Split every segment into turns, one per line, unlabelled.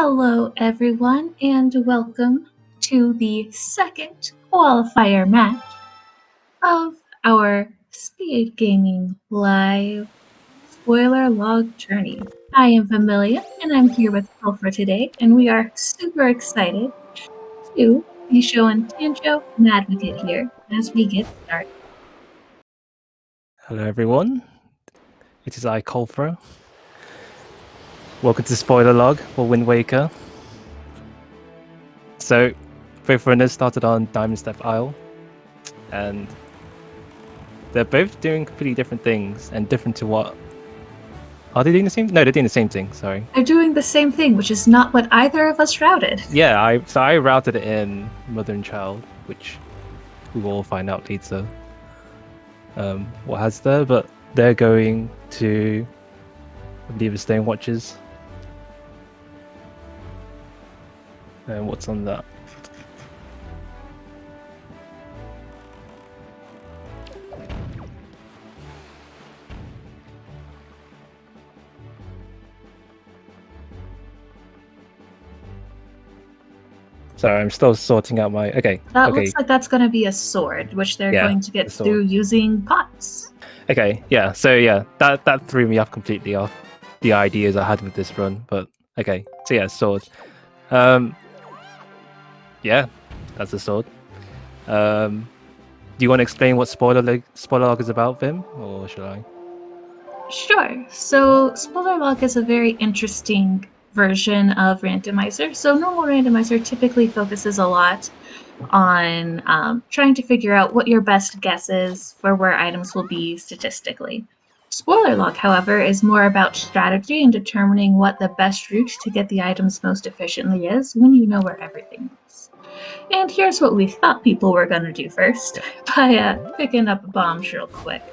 Hello, everyone, and welcome to the second qualifier match of our Speed Gaming Live Spoiler Log Journey. I am Familia, and I'm here with Phil for today, and we are super excited to be showing Tanjo and Advocate here as we get started.
Hello everyone, it is I, Colfra. Welcome to Spoiler Log for Wind Waker. So, both runners started on Diamond Step Isle, and they're both doing completely different things, and different to what... Are they doing the same? No, they're doing the same thing, sorry.
They're doing the same thing, which is not what either of us routed.
Yeah, I routed it in Mother and Child, which we will all find out later what has there, but they're going to, I believe it's Stone Watches. And what's on that? Sorry, I'm still sorting out my... Okay.
That looks like that's going to be a sword, which they're going to get through using pots.
Okay, yeah. So yeah, that threw me off completely off the ideas I had with this run. But okay, so yeah, sword. Yeah, that's a sword. Do you want to explain what Spoiler Log is about, Vim, or should I?
Sure. So Spoiler Log is a very interesting version of Randomizer. So normal Randomizer typically focuses a lot on trying to figure out what your best guess is for where items will be statistically. Spoiler Log, however, is more about strategy and determining what the best route to get the items most efficiently is when you know where everything is. And here's what we thought people were going to do first by picking up bombs real quick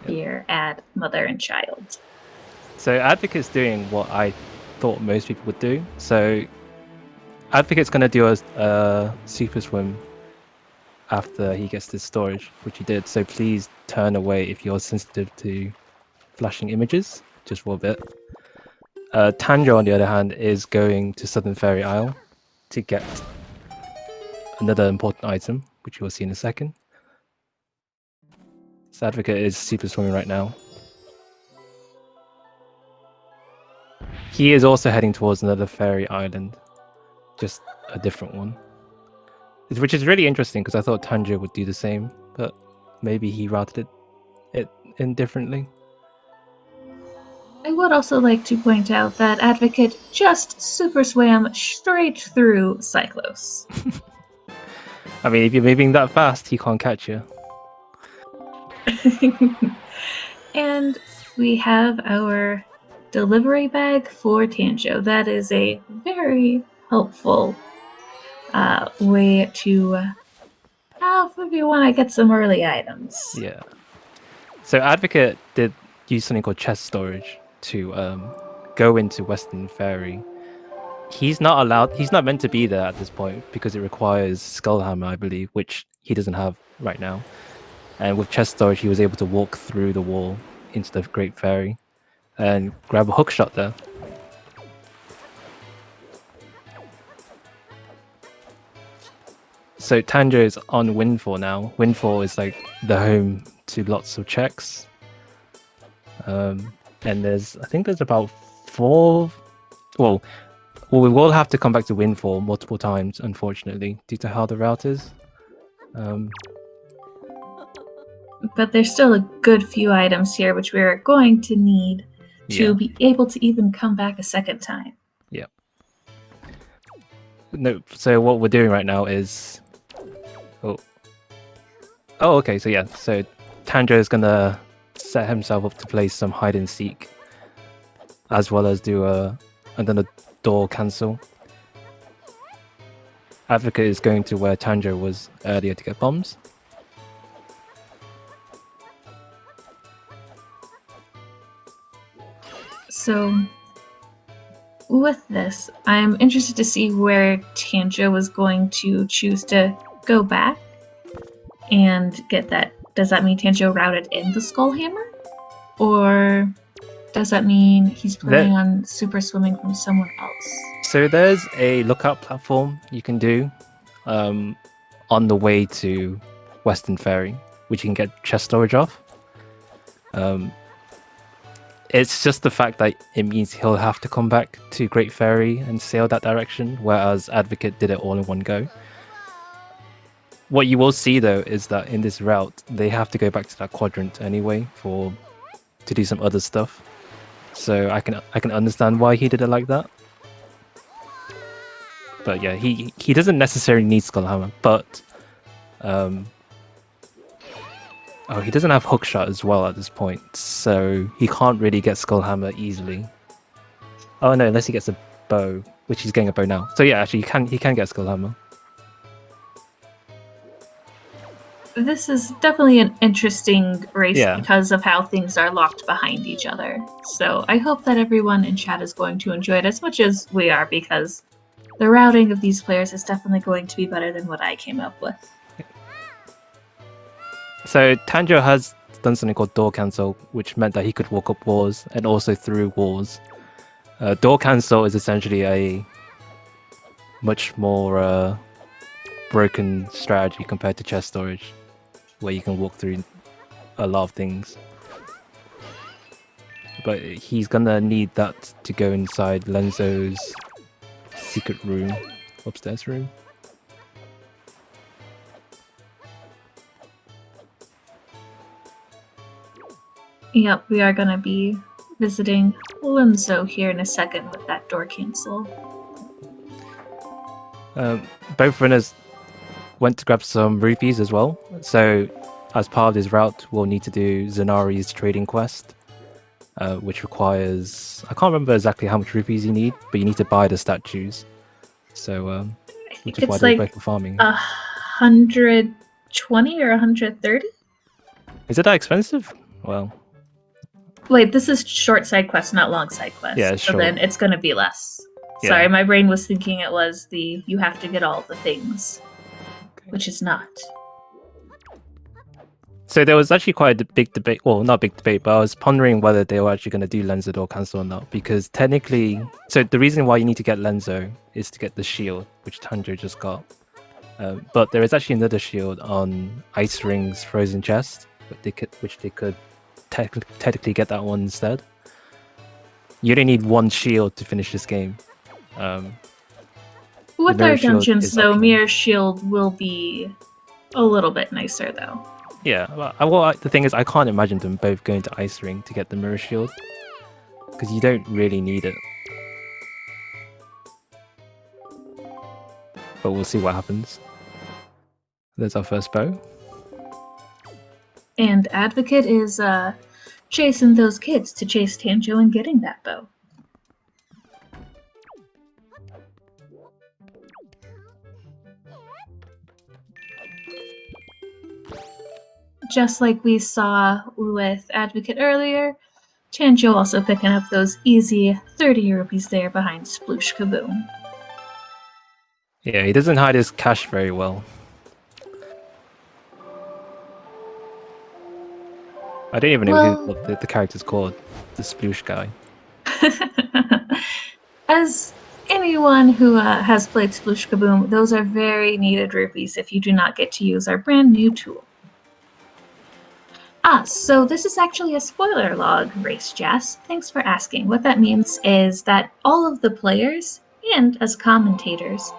here at Mother and Child.
So Advocate's doing what I thought most people would do. So Advocate's going to do a super swim after he gets this storage, which he did. So please turn away if you're sensitive to flashing images, just for a bit. Tanjo, on the other hand, is going to Southern Fairy Isle to get another important item, which you will see in a second. So Advocate is super swimming right now. He is also heading towards another fairy island, just a different one. Which is really interesting because I thought Tanjo would do the same, but maybe he routed it in differently.
I would also like to point out that Advocate just super swam straight through Cyclos.
I mean, if you're moving that fast, he can't catch you.
And we have our delivery bag for Tanjo. That is a very helpful way to have if you want to get some early items.
Yeah. So Advocate did use something called chest storage to go into Western Fairy. He's not meant to be there at this point because it requires Skullhammer, I believe, which he doesn't have right now. And with chest storage, he was able to walk through the wall into the Great Fairy and grab a hook shot there. So Tanjo is on Windfall now. Windfall is like the home to lots of checks. And I think there's about 4... Well, we will have to come back to Windfall multiple times, unfortunately, due to how the route is.
But there's still a good few items here which we're going to need to be able to even come back a second time.
Yeah. No, so what we're doing right now is... Oh, okay, so yeah. So Tanjo is going to set himself up to play some hide and seek, as well as do another door cancel. Advocate is going to where Tanjo was earlier to get bombs.
So with this, I'm interested to see where Tanjo was going to choose to go back and get that. Does that mean Tanjo routed in the Skullhammer? Or Does that mean he's planning on super swimming from somewhere else?
So there's a lookout platform you can do on the way to Western Ferry, which you can get chest storage off. It's just the fact that it means he'll have to come back to Great Ferry and sail that direction, whereas Advocate did it all in one go. What you will see though is that in this route, they have to go back to that quadrant anyway to do some other stuff. So I can understand why he did it like that. But yeah, he doesn't necessarily need Skullhammer, but he doesn't have Hookshot as well at this point, so he can't really get Skullhammer easily. Oh no, unless he gets a bow, which he's getting a bow now. So yeah, actually he can get Skullhammer.
This is definitely an interesting race because of how things are locked behind each other. So I hope that everyone in chat is going to enjoy it as much as we are, because the routing of these players is definitely going to be better than what I came up with.
So Tanjo has done something called door cancel, which meant that he could walk up walls and also through walls. Door cancel is essentially a much more broken strategy compared to chest storage, where you can walk through a lot of things. But he's gonna need that to go inside Lenzo's secret room, upstairs room.
Yep, we are gonna be visiting Lenzo here in a second with that door cancel.
Both runners went to grab some rupees as well. So as part of this route, we'll need to do Zanari's trading quest, which requires... I can't remember exactly how much rupees you need, but you need to buy the statues. So, which is why they're both farming.
120 or 130?
Is it that expensive? Well...
Wait, this is short side quest, not long side quest.
Yeah, it's
so
short.
Then it's gonna be less. Yeah. Sorry, my brain was thinking it was the you have to get all the things, which is not.
So there was actually quite a big debate, well, not a big debate, but I was pondering whether they were actually going to do Lenzo door cancel or not, because technically, so the reason why you need to get Lenzo is to get the shield, which Tanjo just got. But there is actually another shield on Ice Ring's frozen chest, which they could technically get that one instead. You only need one shield to finish this game.
With our dungeons, though, Mirror Shield will be a little bit nicer, though.
Yeah, well, the thing is, I can't imagine them both going to Ice Ring to get the Mirror Shield, because you don't really need it. But we'll see what happens. There's our first bow.
And Advocate is chasing those kids to chase Tanjo and getting that bow. Just like we saw with Advocate earlier, Tanjo also picking up those easy 30 rupees there behind Sploosh Kaboom.
Yeah, he doesn't hide his cash very well. I don't even know what the character's called, the Sploosh guy.
As anyone who has played Sploosh Kaboom, those are very needed rupees if you do not get to use our brand new tool. So this is actually a spoiler log race, Jess. Thanks for asking. What that means is that all of the players, and as commentators,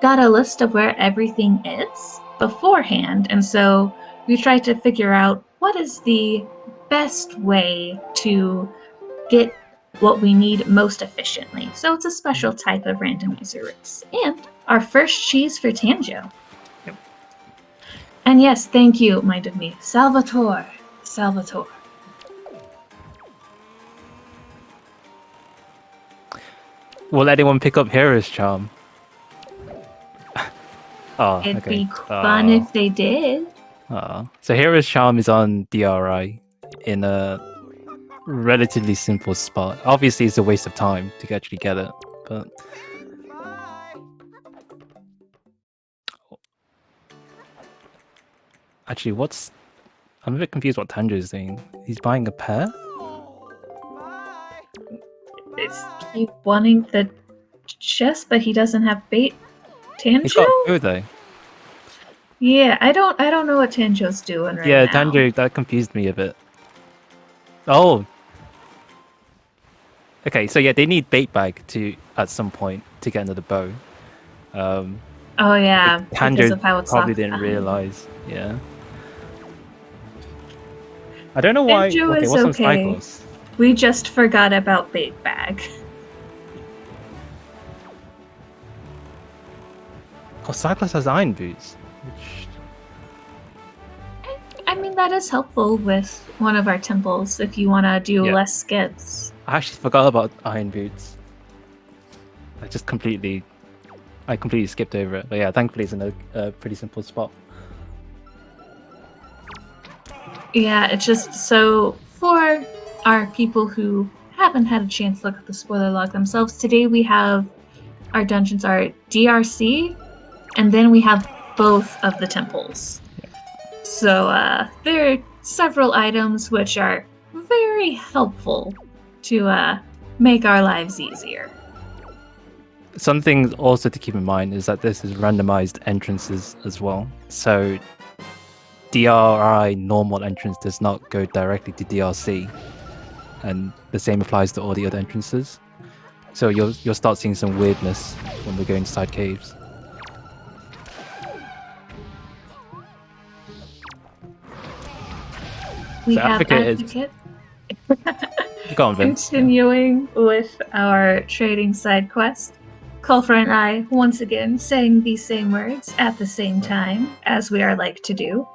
got a list of where everything is beforehand, and so we tried to figure out what is the best way to get what we need most efficiently. So it's a special type of randomizer race. And our first cheese for Tanjo.
Yep.
And yes, thank you, mind of me, Salvatore.
Will anyone pick up Hero's Charm?
It'd be fun if they did.
So Hero's Charm is on DRI in a relatively simple spot. Obviously, it's a waste of time to actually get it, but... Actually, I'm a bit confused what Tanjo is doing. He's buying a pair?
players keep wanting the chest, but he doesn't have bait.
He's got
Tanjo?
a bow though.
Yeah, I don't know what Tanjo's doing right
Yeah,
now.
Tanjo, that confused me a bit. Oh. Okay, so yeah, they need bait bag to at some point to get into the bow.
Oh yeah, because
Tanjo
of how it's
probably
locked
didn't
behind.
realize. Yeah. I don't know why.
Tanjo
Okay,
is
what's on
okay.
Cyclos?
We just forgot about bait bag.
Oh, Cyclos has iron boots. Which...
I mean, that is helpful with one of our temples if you want to do
Yeah.
less skips.
I actually forgot about iron boots. I completely skipped over it. But yeah, thankfully it's in a pretty simple spot.
Yeah, it's just so for our people who haven't had a chance to look at the spoiler log themselves, today we have our dungeons are DRC, and then we have both of the temples. So there are several items which are very helpful to make our lives easier.
Something also to keep in mind is that this is randomized entrances as well. So DRI normal entrance does not go directly to DRC, and the same applies to all the other entrances. So you'll start seeing some weirdness when we go inside caves.
We
So
have
Advocate. Go on, Vin.
Continuing with our trading side quest. Kulfra and I, once again, saying these same words at the same time, as we are like to do.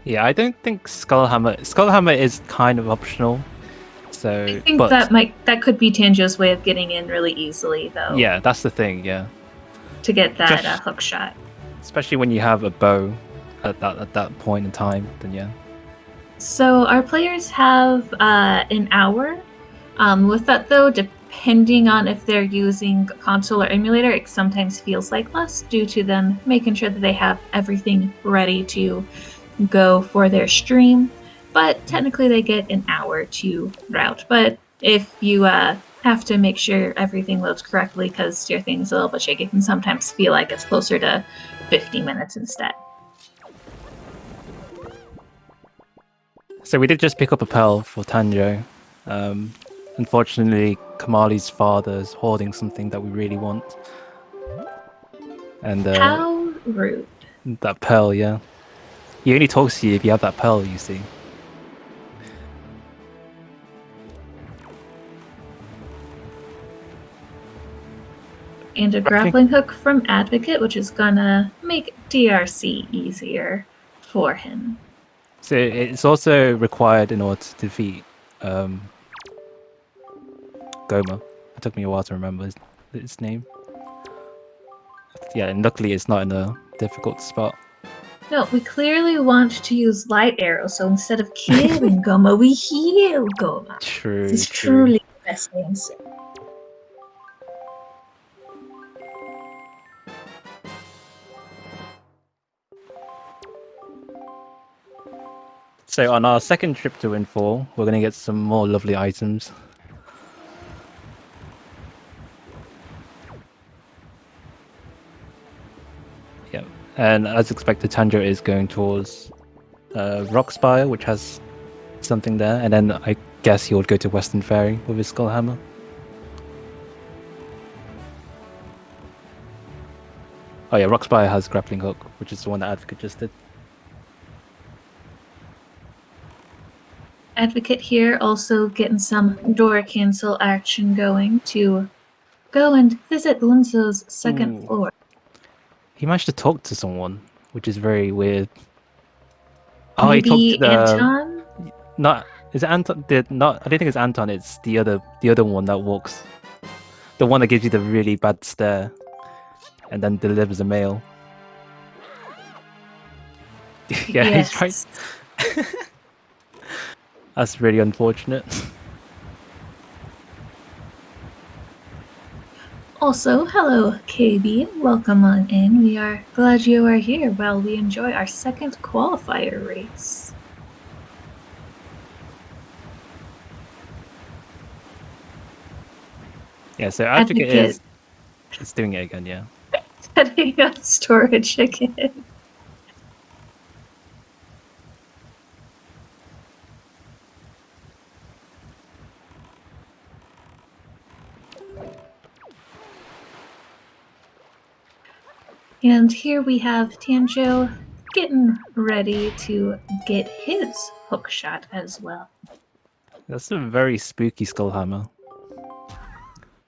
Yeah, I don't think Skullhammer is kind of optional. So
I think that could be Tanjo's way of getting in really easily, though.
Yeah, that's the thing. Yeah,
to get that hook shot.
Especially when you have a bow at that point in time, then yeah.
So our players have an hour. With that though, depending on if they're using console or emulator, it sometimes feels like less due to them making sure that they have everything ready to go for their stream. But technically they get an hour to route. But if you have to make sure everything loads correctly because your thing's a little bit shaky, it can sometimes feel like it's closer to 50 minutes instead.
So we did just pick up a pearl for Tanjo. Unfortunately, Kamali's father is hoarding something that we really want. And
how rude.
That pearl, yeah. He only talks to you if you have that pearl, you see.
And a grappling hook from Advocate, which is gonna make DRC easier for him.
So it's also required in order to defeat Goma. It took me a while to remember its name. Yeah, and luckily it's not in a difficult spot.
No, we clearly want to use light arrow, so instead of killing Goma, we heal Goma.
True.
This is truly the best answer.
So on our second trip to Windfall, we're going to get some more lovely items. Yeah, and as expected, Tanjo is going towards Rockspire, which has something there, and then I guess he would go to Western Ferry with his Skullhammer. Oh yeah, Rockspire has Grappling Hook, which is the one that Advocate just did.
Advocate here also getting some door cancel action going to go and visit Lunzo's second floor.
He managed to talk to someone, which is very weird.
Oh, maybe he talked to Anton?
Not is it Anton? I don't think it's Anton. It's the other one that walks, the one that gives you the really bad stare, and then delivers a mail. Yeah, yes. He's right. That's really unfortunate.
Also, hello, KB. Welcome on in. We are glad you are here while we enjoy our second qualifier race.
Yeah, so Advocate is doing it again, yeah.
Setting up storage again. And here we have Tanjo getting ready to get his hook shot as well.
That's a very spooky skull hammer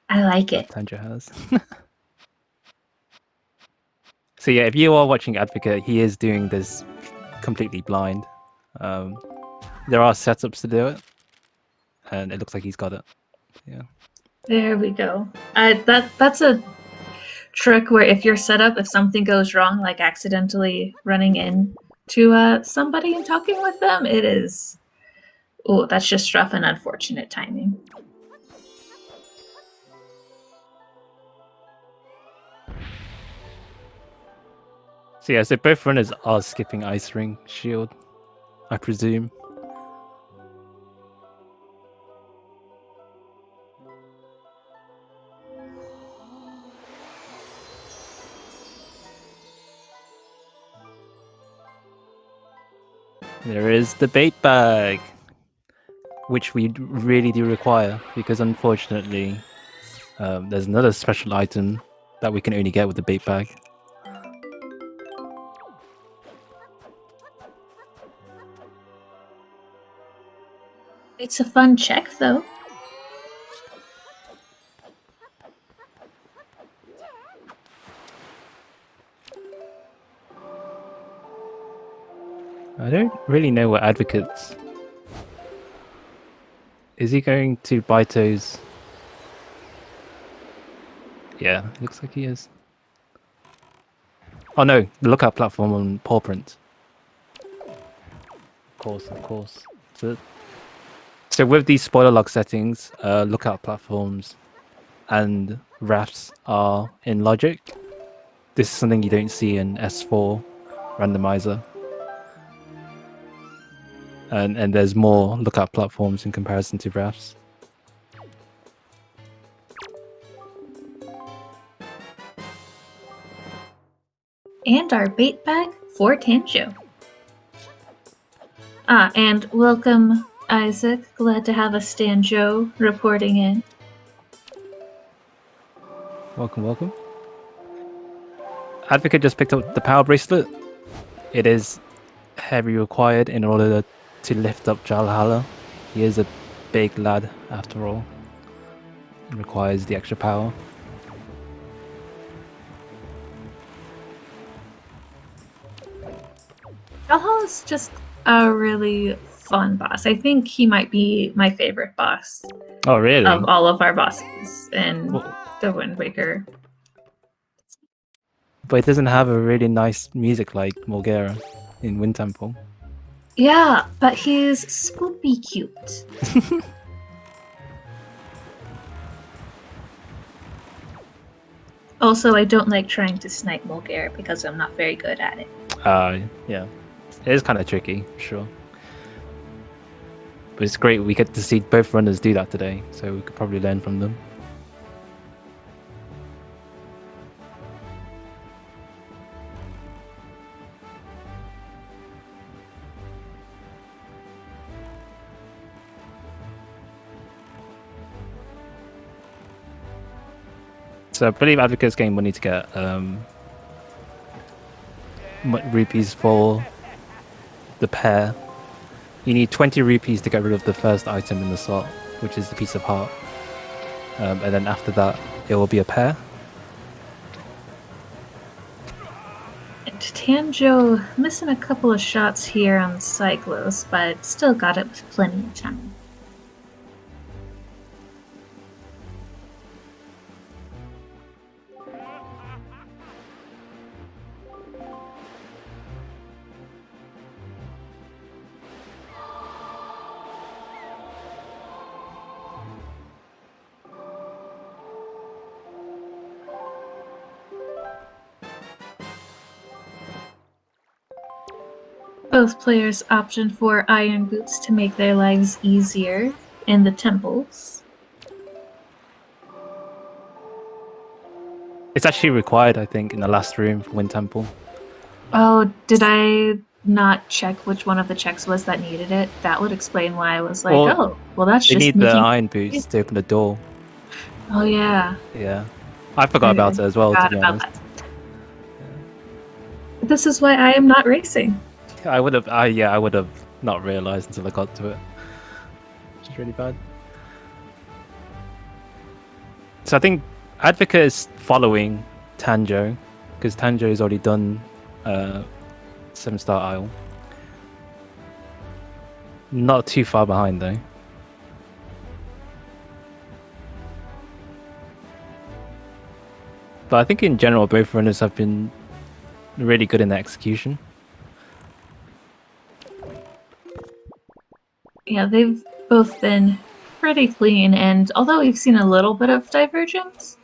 I like it.
that Tanjo has. So yeah, if you are watching Advocate, he is doing this completely blind. There are setups to do it, and it looks like he's got it. Yeah.
There we go. That's a trick where if you're set up, if something goes wrong, like accidentally running in to somebody and talking with them, it is. Oh, that's just rough and unfortunate timing.
So yeah, so both runners are skipping Ice Ring Shield, I presume. There is the bait bag, which we really do require, because unfortunately, there's another special item that we can only get with the bait bag.
It's a fun check, though.
I don't really know what Advocates... Is he going to Baito's? Yeah, looks like he is. Oh no, the lookout platform on paw print. Of course. So with these spoiler log settings, lookout platforms and rafts are in logic. This is something you don't see in S4 Randomizer. And there's more lookout platforms in comparison to rafts.
And our bait bag for Tanjo. And welcome, Isaac. Glad to have a Stanjo reporting in.
Welcome. Advocate just picked up the power bracelet. It is heavy required in order to lift up Jalhala. He is a big lad after all. It requires the extra power.
Jalhala is just a really fun boss. I think he might be my favorite boss.
Oh, really?
Of all of our bosses in the Wind Waker.
But it doesn't have a really nice music like Morgera in Wind Temple.
Yeah, but he's spoopy cute. Also, I don't like trying to snipe Mulgare because I'm not very good at it.
Yeah. It is kind of tricky, sure. But it's great we get to see both runners do that today, so we could probably learn from them. So I believe Advocate's game will need to get rupees for the pair. You need 20 rupees to get rid of the first item in the slot, which is the piece of heart. And then after that, it will be a pair.
And Tanjo missing a couple of shots here on Cyclos, but still got it with plenty of time. Both players opted for iron boots to make their lives easier in the temples.
It's actually required, I think, in the last room for Wind Temple.
Oh, did I not check which one of the checks was that needed it? That would explain why I was like,
Well,
oh, well, that's
they
just
need the
sneaking.
iron boots to open the door.
Oh, yeah.
Yeah. I forgot
I
about it as well, to
forgot
be
about
honest.
that. This is why I am not racing.
I would have not realized until I got to it. Which is really bad. So I think Advocate is following Tanjo, because Tanjo has already done 7-star Isle. Not too far behind though. But I think in general both runners have been really good in their execution.
Yeah, they've both been pretty clean, and although we've seen a little bit of divergence,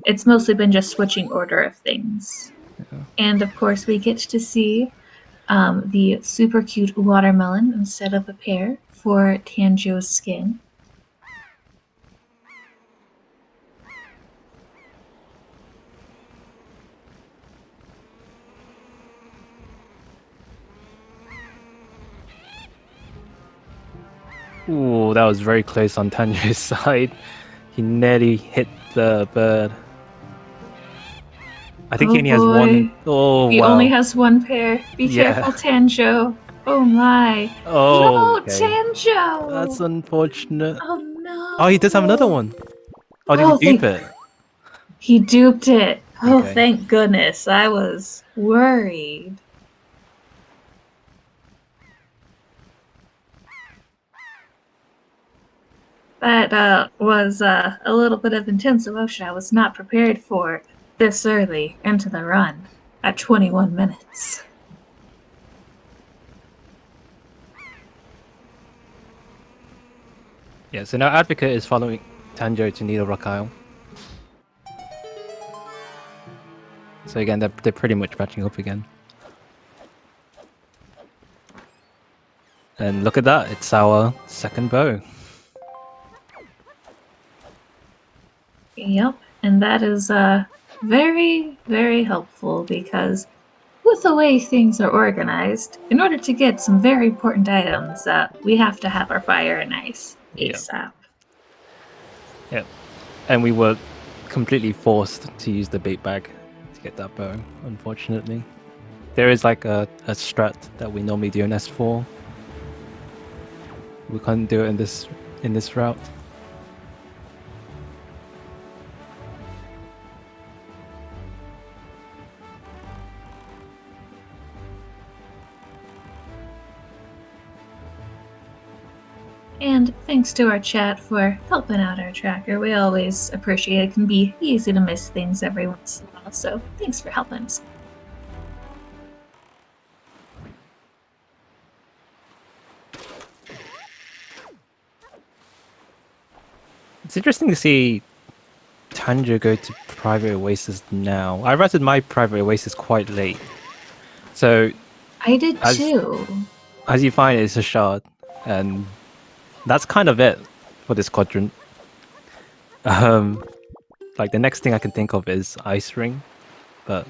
it's mostly been just switching order of things.
Yeah.
And of course, we get to see the super cute watermelon instead of a pear for Tanjo's skin.
Ooh, that was very close on Tanjo's side. He nearly hit the bird. I think he only has one. Oh,
He
wow.
only has one pair. Be
Yeah.
careful, Tanjo. Oh my.
Oh,
No,
okay.
Tanjo!
That's unfortunate.
Oh no.
Oh, he does have another one. Oh, did he
Oh,
dupe it?
he duped it. Oh,
Okay.
thank goodness. I was worried. That was a little bit of intense emotion. I was not prepared for this early into the run at 21 minutes.
Yeah, so now Advocate is following Tanjo to Needle Rock Isle. So again, they're pretty much matching up again. And look at that, it's our second bow.
Yep, and that is very, very helpful because with the way things are organized, in order to get some very important items, we have to have our fire and ice ASAP.
Yep. And we were completely forced to use the bait bag to get that bow, unfortunately. There is like a strat that we normally do in S4. We can't do it in this route.
And thanks to our chat for helping out our tracker. We always appreciate it. It can be easy to miss things every once in a while, so thanks for helping us.
It's interesting to see Tanjo go to private oasis now. I ratted my private oasis quite late. So
I did too.
as you find, it's a shard, and that's kind of it for this quadrant. Like the next thing I can think of is Ice Ring, but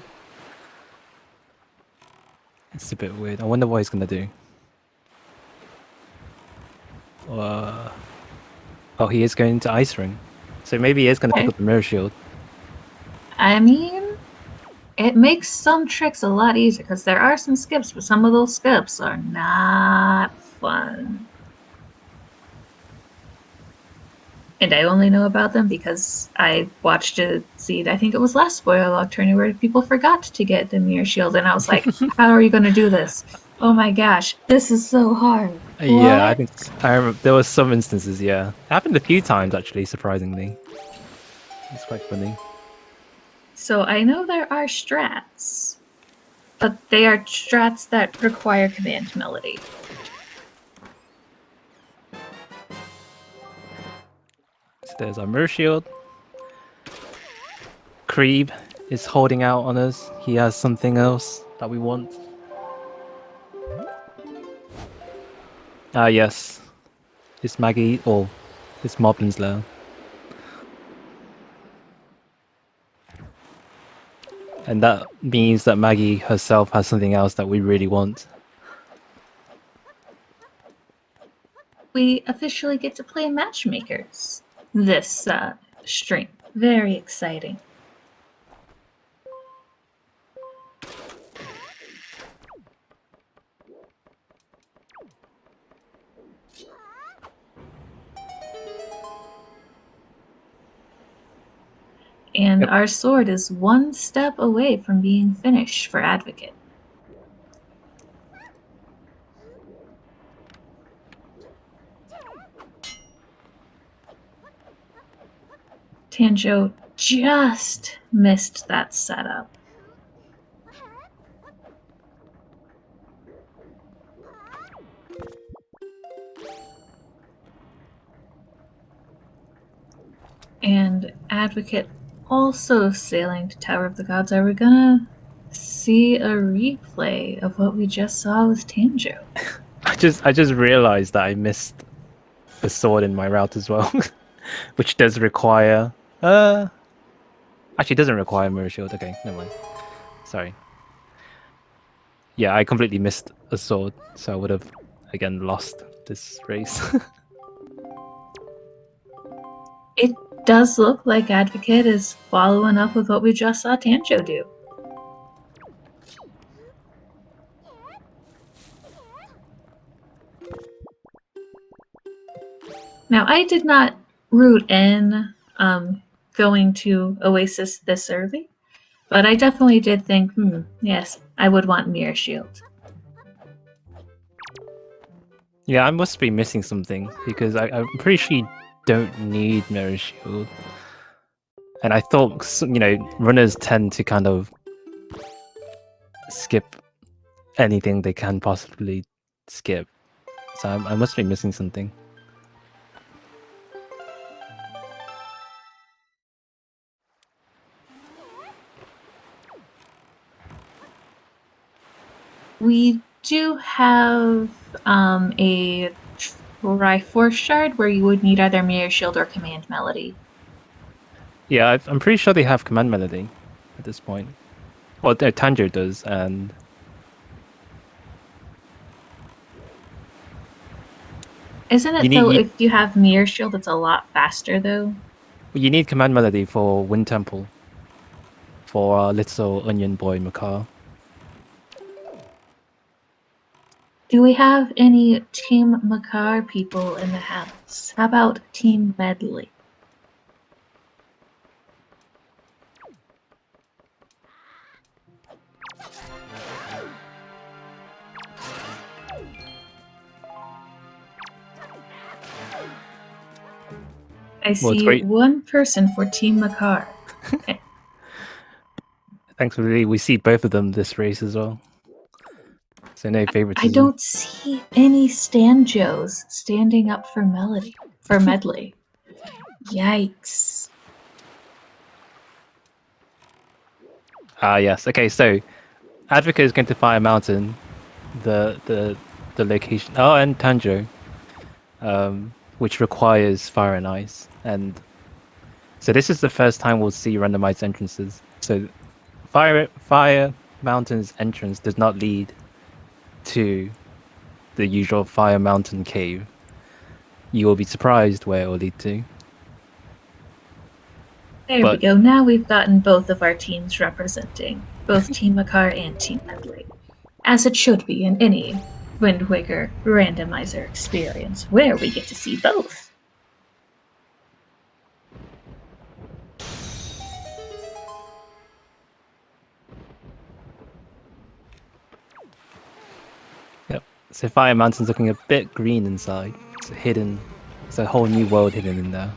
it's a bit weird. I wonder what he's gonna do. Oh, he is going to Ice Ring, so maybe he is gonna pick up the Mirror Shield.
I mean, it makes some tricks a lot easier because there are some skips, but some of those skips are not fun. And I only know about them because I watched a seed, I think it was last spoiler log tourney, where people forgot to get the mirror shield, and I was like, how are you going to do this? Oh my gosh, this is so hard.
Yeah,
What?
I think I remember there was some instances. Yeah, it happened a few times actually. Surprisingly, it's quite funny.
So I know there are strats, but they are strats that require command melody.
So there's our Mirror Shield. Creeb is holding out on us. He has something else that we want. Ah, yes. It's Maggie, or it's Moblin's Lair. And that means that Maggie herself has something else that we really want.
We officially get to play matchmakers this stream. Very exciting. And
Yep.
our sword is one step away from being finished for Advocate. Tanjo just missed that setup. And Advocate also sailing to Tower of the Gods. Are we gonna see a replay of what we just saw with Tanjo?
I just realized that I missed the sword in my route as well, which does require. Actually, it doesn't require mirror shield. Okay, never mind. Sorry. Yeah, I completely missed a sword, so I would have again lost this race.
It does look like Advocate is following up with what we just saw Tanjo do. Now, I did not root in going to Oasis this early, but I definitely did think, yes, I would want Mirror Shield.
Yeah, I must be missing something because I'm pretty sure you don't need mirror shield. And I thought, runners tend to kind of skip anything they can possibly skip. So I must be missing something.
We do have a Triforce shard where you would need either Mirror Shield or Command Melody.
Yeah, I'm pretty sure they have command melody at this point. Well, Tanjo does, and
Isn't it though? If you have Mirror Shield, it's a lot faster though.
You need command melody for Wind Temple. For little onion boy Makar.
Do we have any Team Makar people in the house? How about Team Medley? I see one person for Team Makar.
Thankfully, we see both of them this race as well. So no favoritism.
I don't see any Stanjos standing up for Medley. Yikes.
Yes. Okay, so Advocate is going to Fire Mountain, the location. Oh, and Tanjo, which requires Fire and Ice. And so this is the first time we'll see randomized entrances. So Fire Mountain's entrance does not lead to the usual Fire Mountain cave. You will be surprised where it will lead to.
There we go. Now we've gotten both of our teams representing, both Team Makar and Team Medley. As it should be in any Wind Waker randomizer experience, where we get to see both.
Yep. So Fire Mountain's looking a bit green inside. It's hidden. It's a whole new world hidden in there.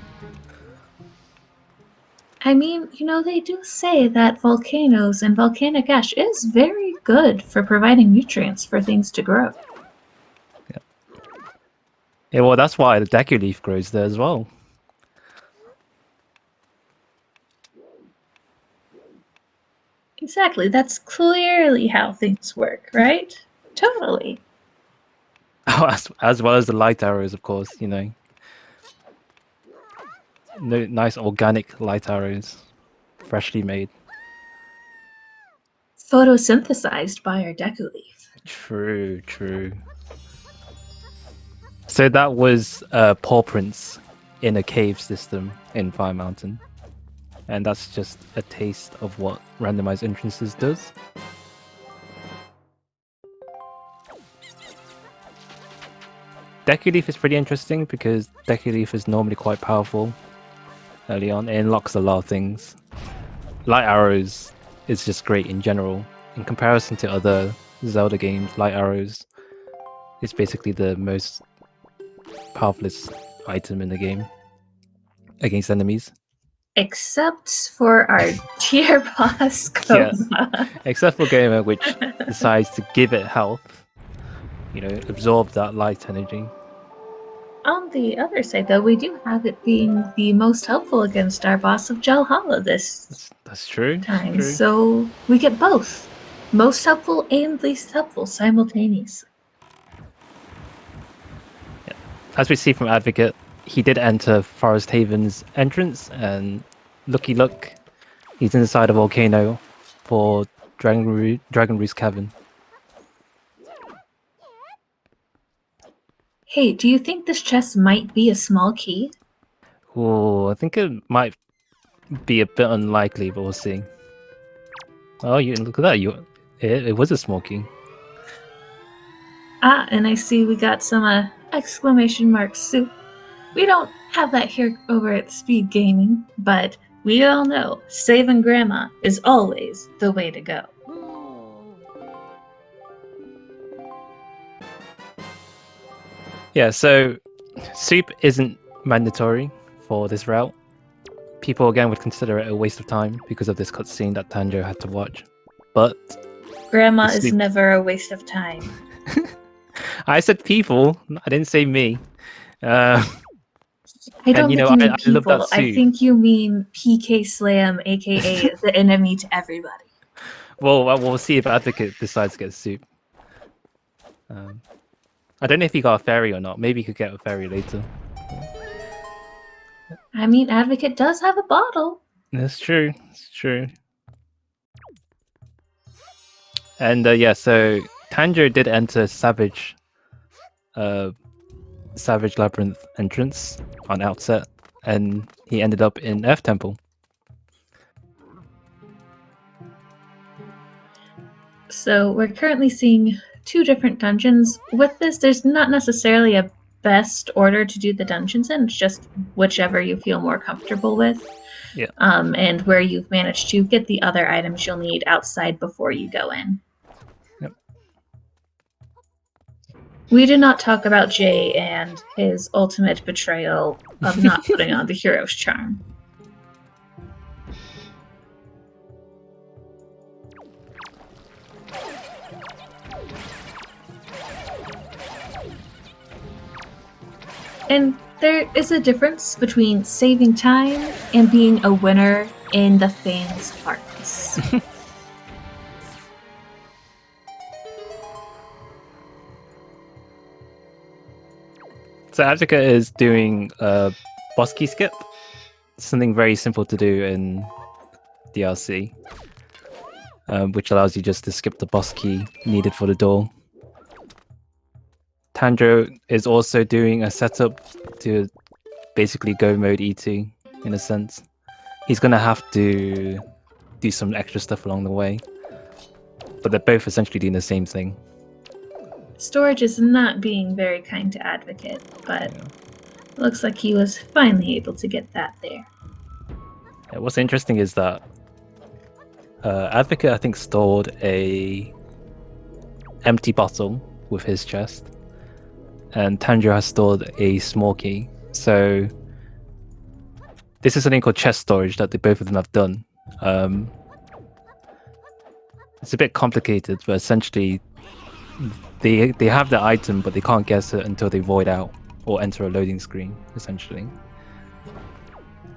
I mean, they do say that volcanoes and volcanic ash is very good for providing nutrients for things to grow.
Yeah. Yeah, well, that's why the Deku Leaf grows there as well.
Exactly. That's clearly how things work, right? Totally.
Oh, as well as the light arrows, of course, Nice organic light arrows, freshly made.
photosynthesized by our Deku Leaf.
True, true. So that was paw prints in a cave system in Fire Mountain. And that's just a taste of what randomized entrances does. Deku Leaf is pretty interesting because Deku Leaf is normally quite powerful early on. It unlocks a lot of things. Light Arrows is just great in general. In comparison to other Zelda games, Light Arrows is basically the most powerfulest item in the game against enemies.
Except for our tier boss
Yeah.
Coma.
Except for Gamer, which decides to give it health. You know, absorb that light energy.
On the other side, though, we do have it being the most helpful against our boss of Jelhala this
That's true.
time.
True.
So we get both. Most helpful and least helpful simultaneously.
Yeah. As we see from Advocate, he did enter Forest Haven's entrance, and looky look, he's inside a volcano for Dragon Roost Cavern.
Hey, do you think this chest might be a small key?
Oh, I think it might be a bit unlikely, but we'll see. Oh, you look at that! It was a small key.
Ah, and I see we got some exclamation mark soup. We don't have that here over at Speed Gaming, but we all know saving grandma is always the way to go.
Yeah, so soup isn't mandatory for this route. People again would consider it a waste of time because of this cutscene that Tanjo had to watch. But
grandma is never a waste of time.
I said people. I didn't say me.
I don't think you mean people.
I love that
I think you mean PK Slam, aka the enemy to everybody.
Well, we'll see if Advocate decides to get soup. I don't know if he got a fairy or not. Maybe he could get a fairy later.
I mean, Advocate does have a bottle.
That's true. It's true. And yeah, so Tanjo did enter Savage Labyrinth entrance on outset, and he ended up in Earth Temple.
So we're currently seeing two different dungeons. With this, there's not necessarily a best order to do the dungeons in. It's just whichever you feel more comfortable with.
Yeah.
And where you've managed to get the other items you'll need outside before you go in.
Yep.
We did not talk about Jay and his ultimate betrayal of not putting on the hero's charm. And there is a difference between saving time and being a winner in the fans' hearts.
So Advocate is doing a boss key skip. Something very simple to do in DLC, which allows you just to skip the boss key needed for the door. Tanjo is also doing a setup to basically go mode E2 in a sense. He's gonna have to do some extra stuff along the way, but they're both essentially doing the same thing.
Storage is not being very kind to Advocate, but it looks like he was finally able to get that there.
Yeah, what's interesting is that Advocate, I think, stored a empty bottle with his chest, and Tanjo has stored a small key. So this is something called chest storage that the both of them have done. It's a bit complicated, but essentially they have the item, but they can't guess it until they void out or enter a loading screen, essentially.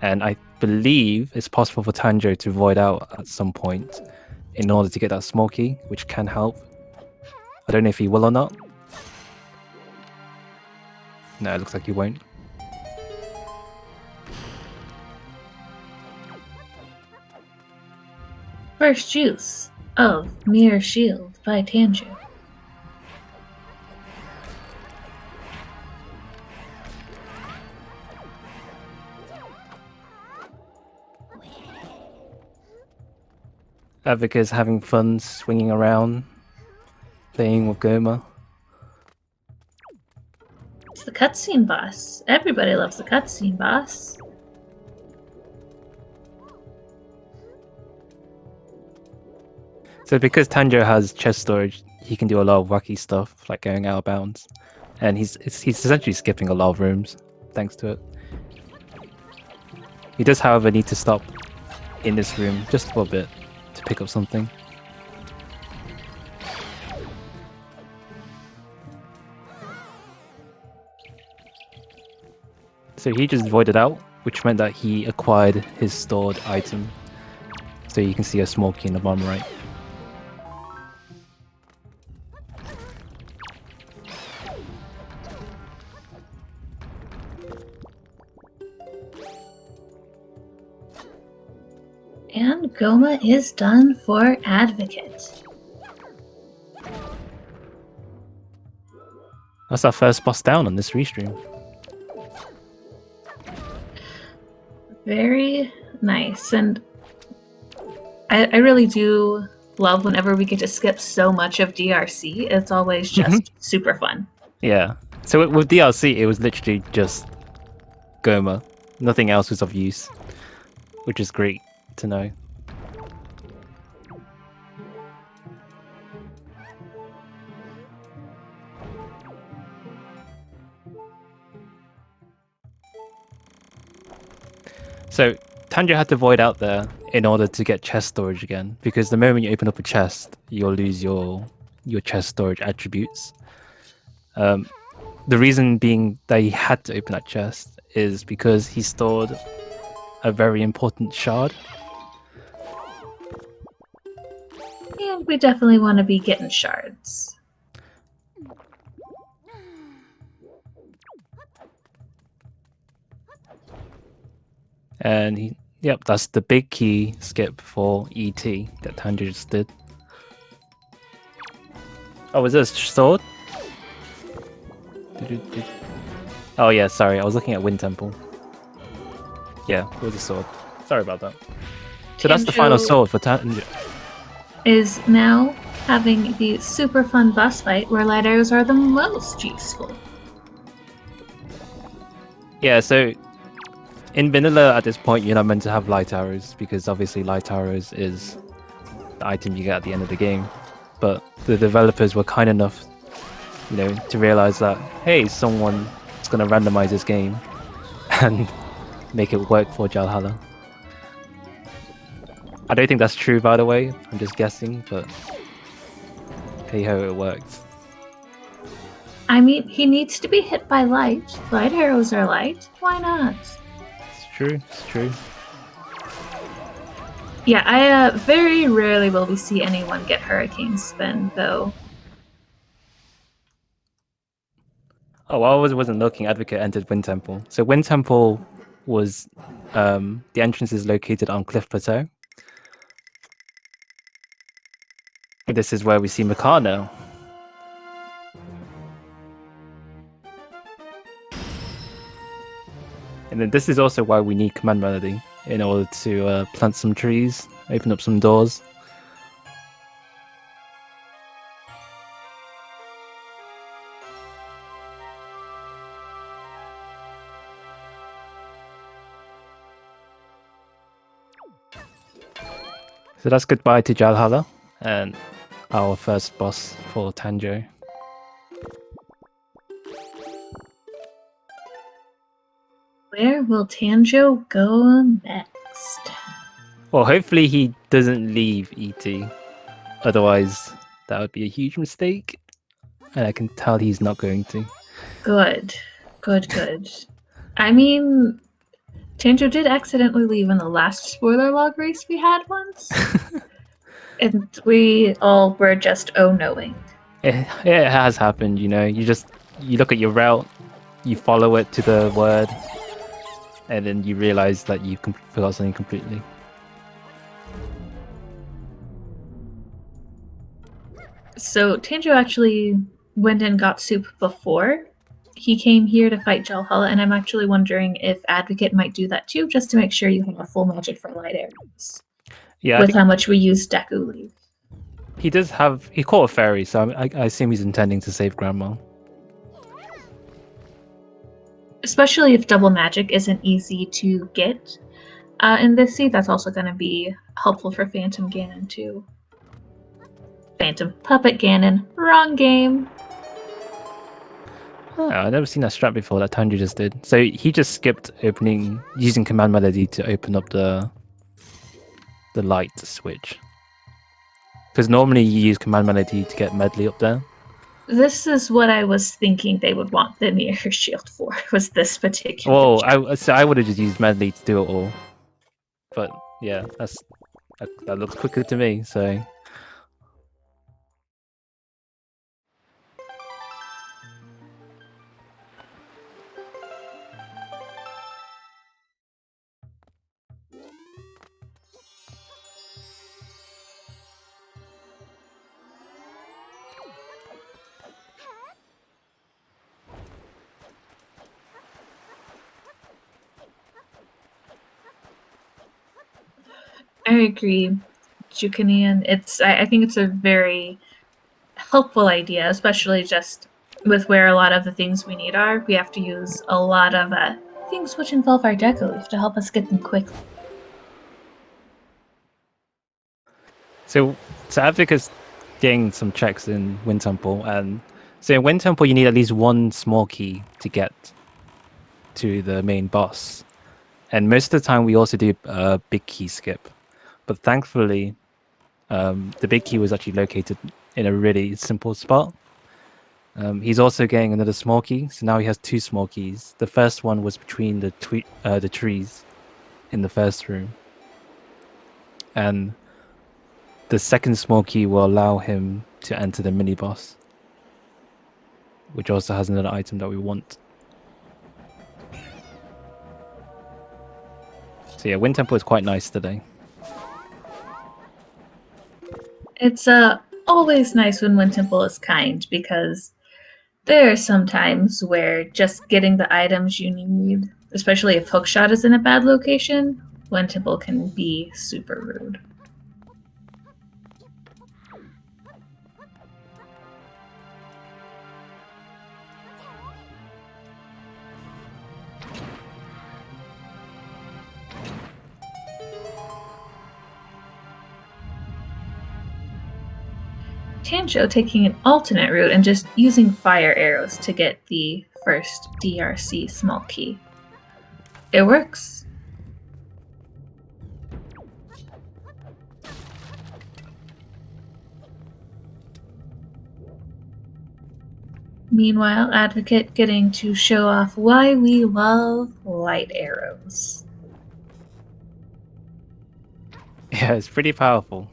And I believe it's possible for Tanjo to void out at some point in order to get that small key, which can help. I don't know if he will or not. No, it looks like he won't.
First juice of Mere Shield by Tanju.
Advocate's having fun swinging around, playing with Goma.
It's the cutscene boss. Everybody loves the cutscene boss.
So because Tanjo has chest storage, he can do a lot of wacky stuff, like going out of bounds. And he's essentially skipping a lot of rooms, thanks to it. He does, however, need to stop in this room just for a bit to pick up something. So he just voided out, which meant that he acquired his stored item. So you can see a small key in the bottom right.
And Goma is done for Advocate.
That's our first boss down on this restream.
Very nice. And I really do love whenever we get to skip so much of DRC. It's always just super fun.
Yeah. So with DLC, it was literally just Goma. Nothing else was of use, which is great to know. So Tanjo had to void out there in order to get chest storage again, because the moment you open up a chest, you'll lose your chest storage attributes. The reason being that he had to open that chest is because he stored a very important shard.
And we definitely want to be getting shards.
And yep, that's the big key skip for ET that Tanjo just did. Oh, is this sword? Oh yeah, sorry, I was looking at Wind Temple. Yeah, it was a sword. Sorry about that. So that's the final sword for Tanjo.
Is now having the super fun boss fight where light arrows are the most useful.
Yeah, so in vanilla at this point, you're not meant to have light arrows because obviously light arrows is the item you get at the end of the game. But the developers were kind enough, to realize that, hey, someone is going to randomize this game and make it work for Jalhalla. I don't think that's true, by the way. I'm just guessing, but hey ho, it worked.
I mean, he needs to be hit by light. Light arrows are light. Why not?
It's true. It's true.
Yeah, I very rarely will we see anyone get Hurricane Spin, though.
Oh, I wasn't looking. Advocate entered Wind Temple. So Wind Temple was the entrance is located on Cliff Plateau. This is where we see Mikano. And then this is also why we need Command Melody in order to plant some trees, open up some doors. So that's goodbye to Jalhalla and our first boss for Tanjo.
Where will Tanjo go next?
Well, hopefully he doesn't leave ET. Otherwise, that would be a huge mistake. And I can tell he's not going to.
Good. I mean, Tanjo did accidentally leave in the last spoiler log race we had once. And we all were just knowing.
It has happened, you look at your route, you follow it to the word, and then you realize that you forgot something completely.
So Tanjo actually went and got soup before he came here to fight Jalhalla, and I'm actually wondering if Advocate might do that too, just to make sure you have a full magic for light areas.
Yeah, I
With
think
how much we use Deku Leaf.
he does have. He caught a fairy, so I assume he's intending to save Grandma.
Especially if double magic isn't easy to get in this seed, that's also going to be helpful for Phantom Ganon too. Phantom Puppet Ganon. Wrong game.
Oh, I've never seen that strat before that Tanju just did. So he just skipped using command melody to open up the light switch. Because normally you use command melody to get medley up there.
This is what I was thinking they would want the mirror shield for, was this particular
Whoa,
challenge.
I would have just used medley to do it all. But yeah, that looks quicker to me, so
I agree, Jukanian. I think it's a very helpful idea, especially just with where a lot of the things we need are. We have to use a lot of things which involve our Deku Leaf to help us get them quickly.
So Advocate's getting some checks in Wind Temple, and so in Wind Temple you need at least one small key to get to the main boss. And most of the time we also do a big key skip. But thankfully, the big key was actually located in a really simple spot. He's also getting another small key, so now he has two small keys. The first one was between the trees in the first room. And the second small key will allow him to enter the mini boss, which also has another item that we want. So yeah, Wind Temple is quite nice today.
It's always nice when Wind Temple is kind, because there are some times where just getting the items you need, especially if Hookshot is in a bad location, Wind Temple can be super rude. Tancho taking an alternate route and just using fire arrows to get the first DRC small key. It works. Meanwhile, Advocate getting to show off why we love light arrows.
Yeah, it's pretty powerful.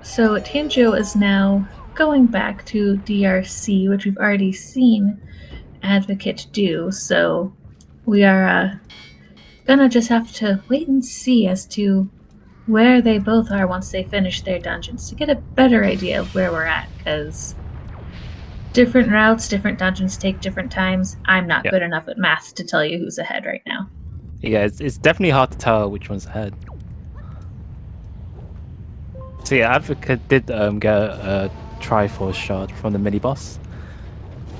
So Tanjo is now going back to DRC, which we've already seen Advocate do, so we are gonna just have to wait and see as to where they both are once they finish their dungeons to get a better idea of where we're at, because different routes, different dungeons take different times. I'm not good enough at math to tell you who's ahead right now.
Yeah, it's definitely hard to tell which one's ahead. So yeah, Advocate did get a Triforce shard from the mini boss.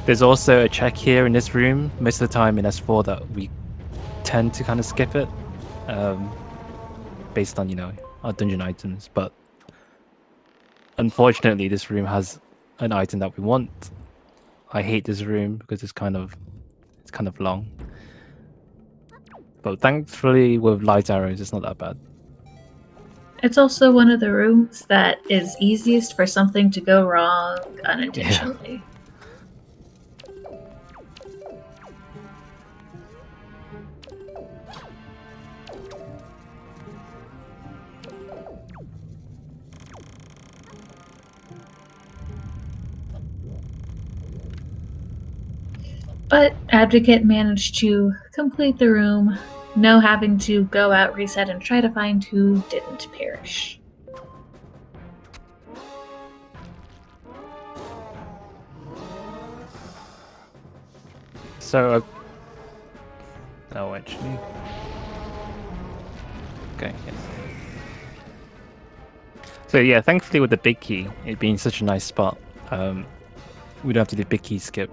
There's also a check here in this room. Most of the time in S4 that we tend to kind of skip it, based on our dungeon items. But unfortunately, this room has an item that we want. I hate this room because it's kind of long. But thankfully, with light arrows, it's not that bad.
It's also one of the rooms that is easiest for something to go wrong unintentionally. But Advocate managed to complete the room, no having to go out, reset, and try to find who didn't perish.
So, oh, actually, okay. Yeah. So yeah, thankfully with the big key, it being such a nice spot, we don't have to do big key skip,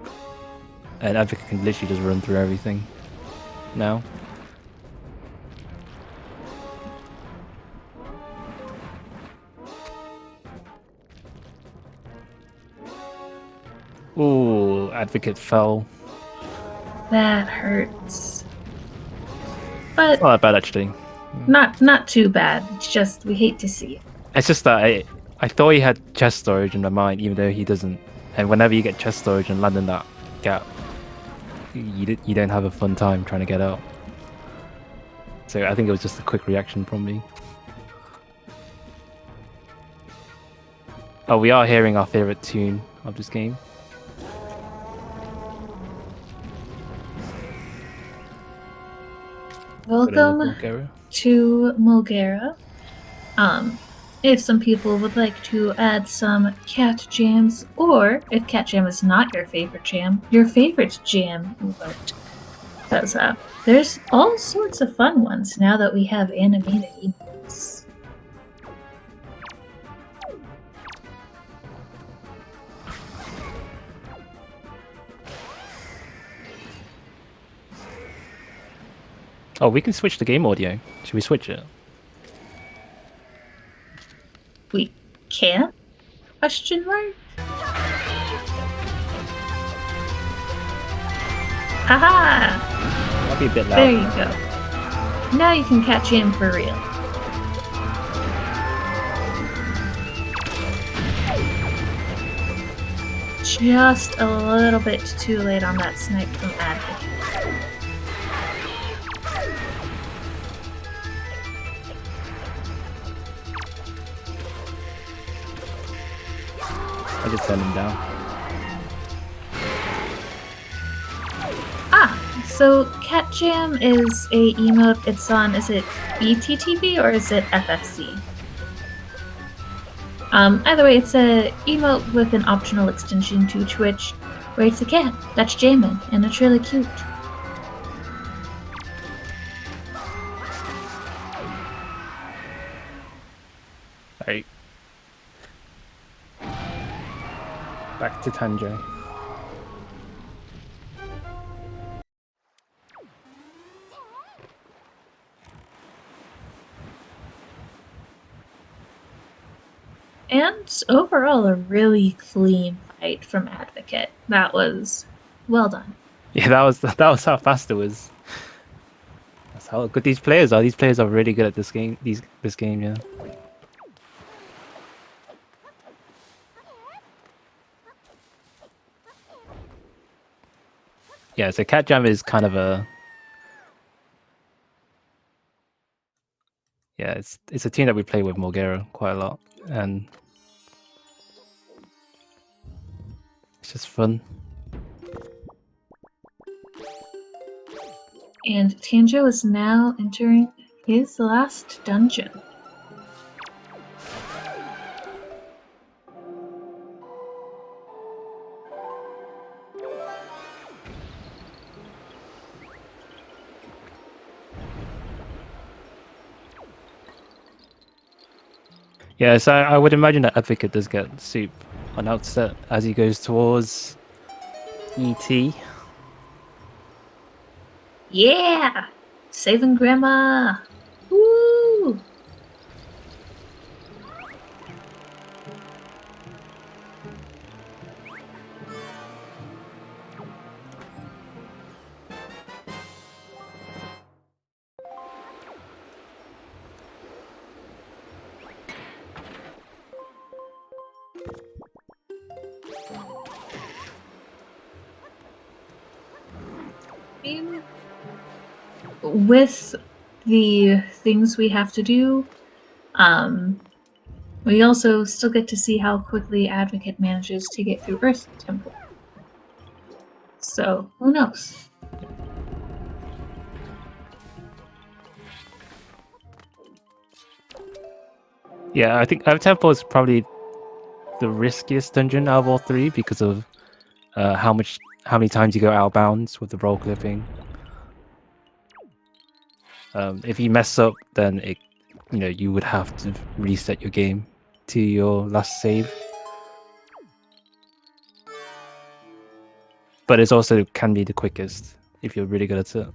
and Advocate can literally just run through everything now. Ooh, Advocate fell.
That hurts. But
It's not that bad actually.
not too bad. It's just we hate to see it.
It's just that I thought he had chest storage in my mind, even though he doesn't. And whenever you get chest storage and land in that gap, you don't have a fun time trying to get out. So I think it was just a quick reaction from me. Oh, we are hearing our favorite tune of this game.
Welcome
Bulgaria.
to Mulgara. If some people would like to add some cat jams, or if cat jam is not your favorite jam alert. Because there's all sorts of fun ones now that we have animated emotes.
Oh, we can switch the game audio. Should we switch it?
We can? Question mark? Haha!
Might be a bit loud.
There you go. Now you can catch him for real. Just a little bit too late on that snipe from Advocate.
I just turned him down.
So Cat Jam is a emote. It's on, is it BTTV or is it FFC? Either way, it's a emote with an optional extension to Twitch, where it's a cat that's jamming, and it's really cute.
Alright. Back to Tanjo.
And overall, a really clean fight from Advocate. That was well done.
Yeah, that was how fast it was. That's how good these players are. These players are really good at this game. This game, yeah. Yeah, so Cat Jam is kind of a it's a team that we play with Mulgara quite a lot, and it's just fun.
And Tanjo is now entering his last dungeon.
Yeah, so I would imagine that Advocate does get soup on outset as he goes towards ET.
Yeah! Saving Grandma! Woo! With the things we have to do, we also still get to see how quickly Advocate manages to get through Earth Temple. So who knows?
Yeah, I think Temple is probably the riskiest dungeon out of all three because of how many times you go out of bounds with the roll clipping. If you mess up, then you would have to reset your game to your last save. But it's also can be the quickest if you're really good at it.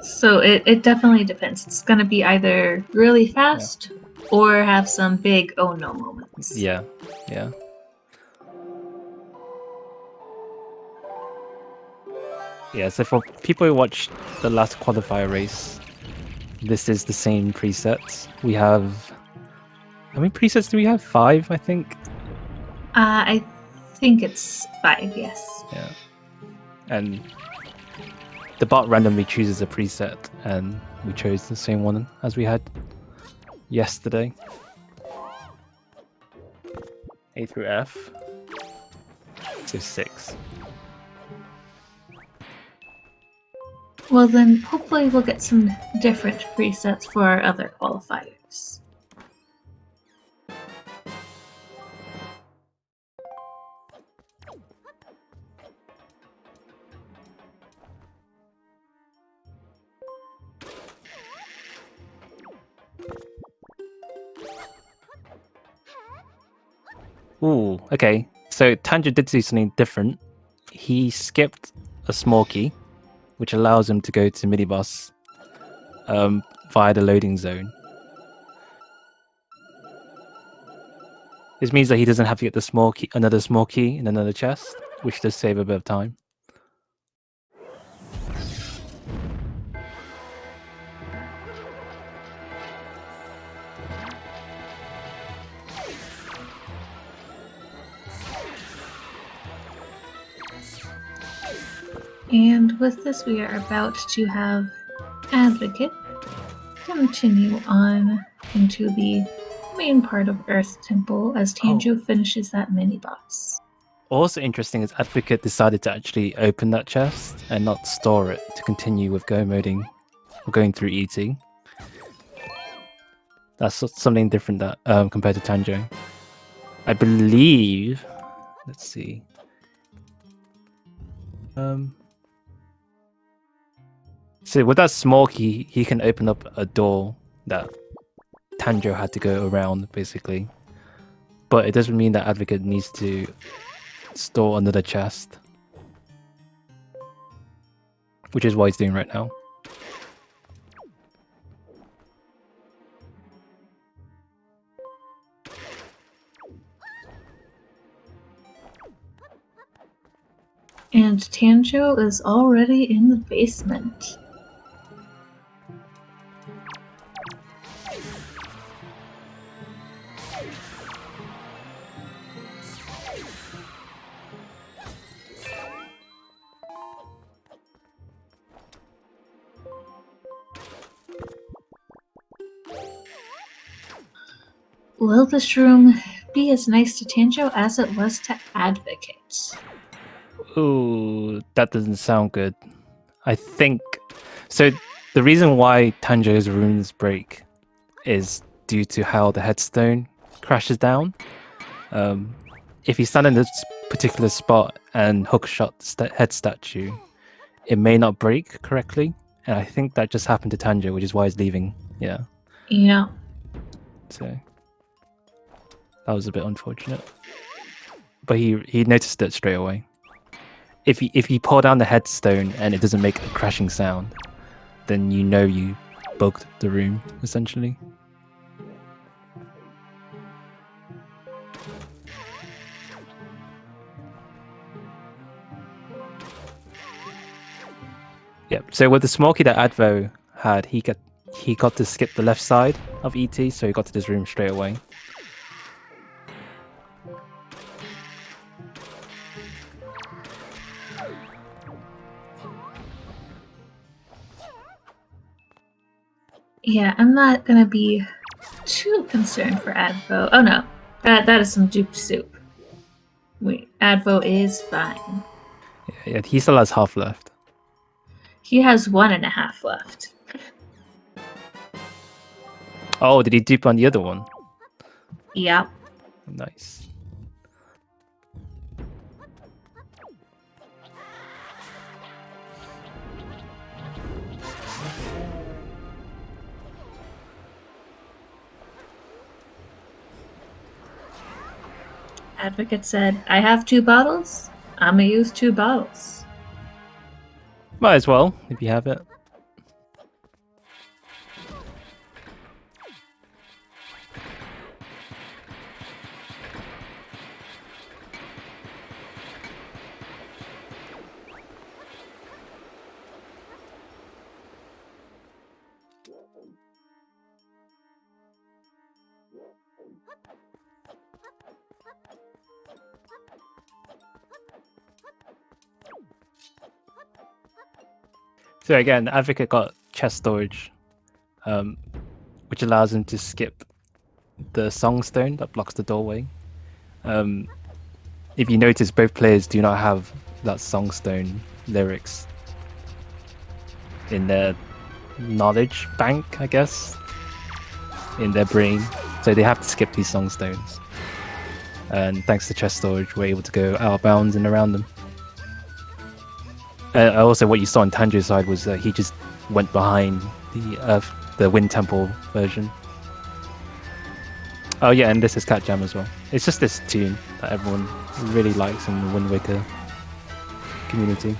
So it definitely depends. It's going to be either really fast or have some big oh no moments.
Yeah. Yeah, so for people who watched the last qualifier race, this is the same presets. We have... How many presets do we have? 5, I think?
I think it's 5, yes.
Yeah. And the bot randomly chooses a preset, and we chose the same one as we had yesterday. A through F. So 6.
Well then, hopefully we'll get some different presets for our other qualifiers.
Ooh, okay. So Tanjiro did do something different. He skipped a small key, which allows him to go to mini-boss via the loading zone. This means that he doesn't have to get another small key in another chest, which does save a bit of time.
And with this, we are about to have Advocate continue on into the main part of Earth Temple as Tanjo finishes that mini-boss.
Also interesting is Advocate decided to actually open that chest and not store it to continue with go moding or going through ET. That's something different that compared to Tanjo. I believe... Let's see. So with that small key, he can open up a door that Tanjo had to go around, basically. But it doesn't mean that Advocate needs to store another chest. Which is what he's doing right now.
And Tanjo is already in the basement. Will this room be as nice to Tanjo as it was to Advocate?
Ooh, that doesn't sound good. I think... So, the reason why Tanjo's runes break is due to how the headstone crashes down. If you stand in this particular spot and hookshot the head statue, it may not break correctly. And I think that just happened to Tanjo, which is why he's leaving. Yeah.
Yeah.
So, that was a bit unfortunate. But he noticed it straight away. If you pull down the headstone and it doesn't make a crashing sound, then you know you bugged the room, essentially. Yep. So with the small key that Advo had, he got to skip the left side of ET, so he got to this room straight away.
Yeah, I'm not gonna be too concerned for Advo. Oh no, that is some dupe soup. Wait, Advo is fine.
Yeah, he still has half left.
He has 1.5 left.
Oh, did he dupe on the other one?
Yep.
Nice.
Advocate said, I have 2 bottles. I'm gonna use 2 bottles.
Might as well, if you have it. So again, Advocate got chest storage, which allows him to skip the song stone that blocks the doorway. If you notice, both players do not have that song stone lyrics in their knowledge bank, I guess, in their brain. So they have to skip these song stones. And thanks to chest storage, we're able to go out of bounds and around them. Also, what you saw on Tanjo's side was that he just went behind the Wind Temple version. Oh yeah, and this is Cat Jam as well. It's just this tune that everyone really likes in the Wind Waker community.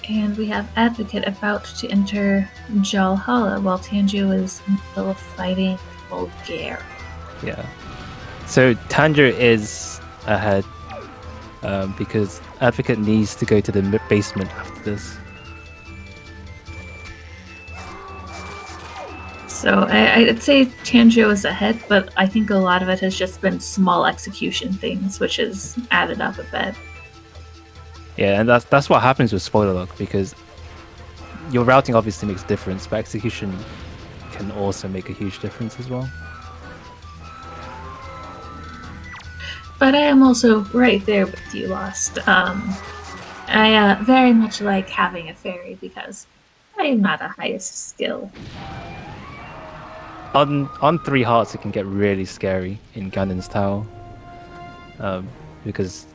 And we have Advocate about to enter Jalhalla while Tanjiro is in the middle of fighting Bulgaria.
Yeah. So Tanjiro is ahead because Advocate needs to go to the basement after this.
So I'd say Tanjiro is ahead, but I think a lot of it has just been small execution things, which has added up a bit.
Yeah, and that's what happens with spoiler lock, because your routing obviously makes a difference, but execution can also make a huge difference as well.
But I am also right there with you, Lost. I very much like having a fairy because I am not a highest skill.
On 3 hearts, it can get really scary in Ganon's Tower, because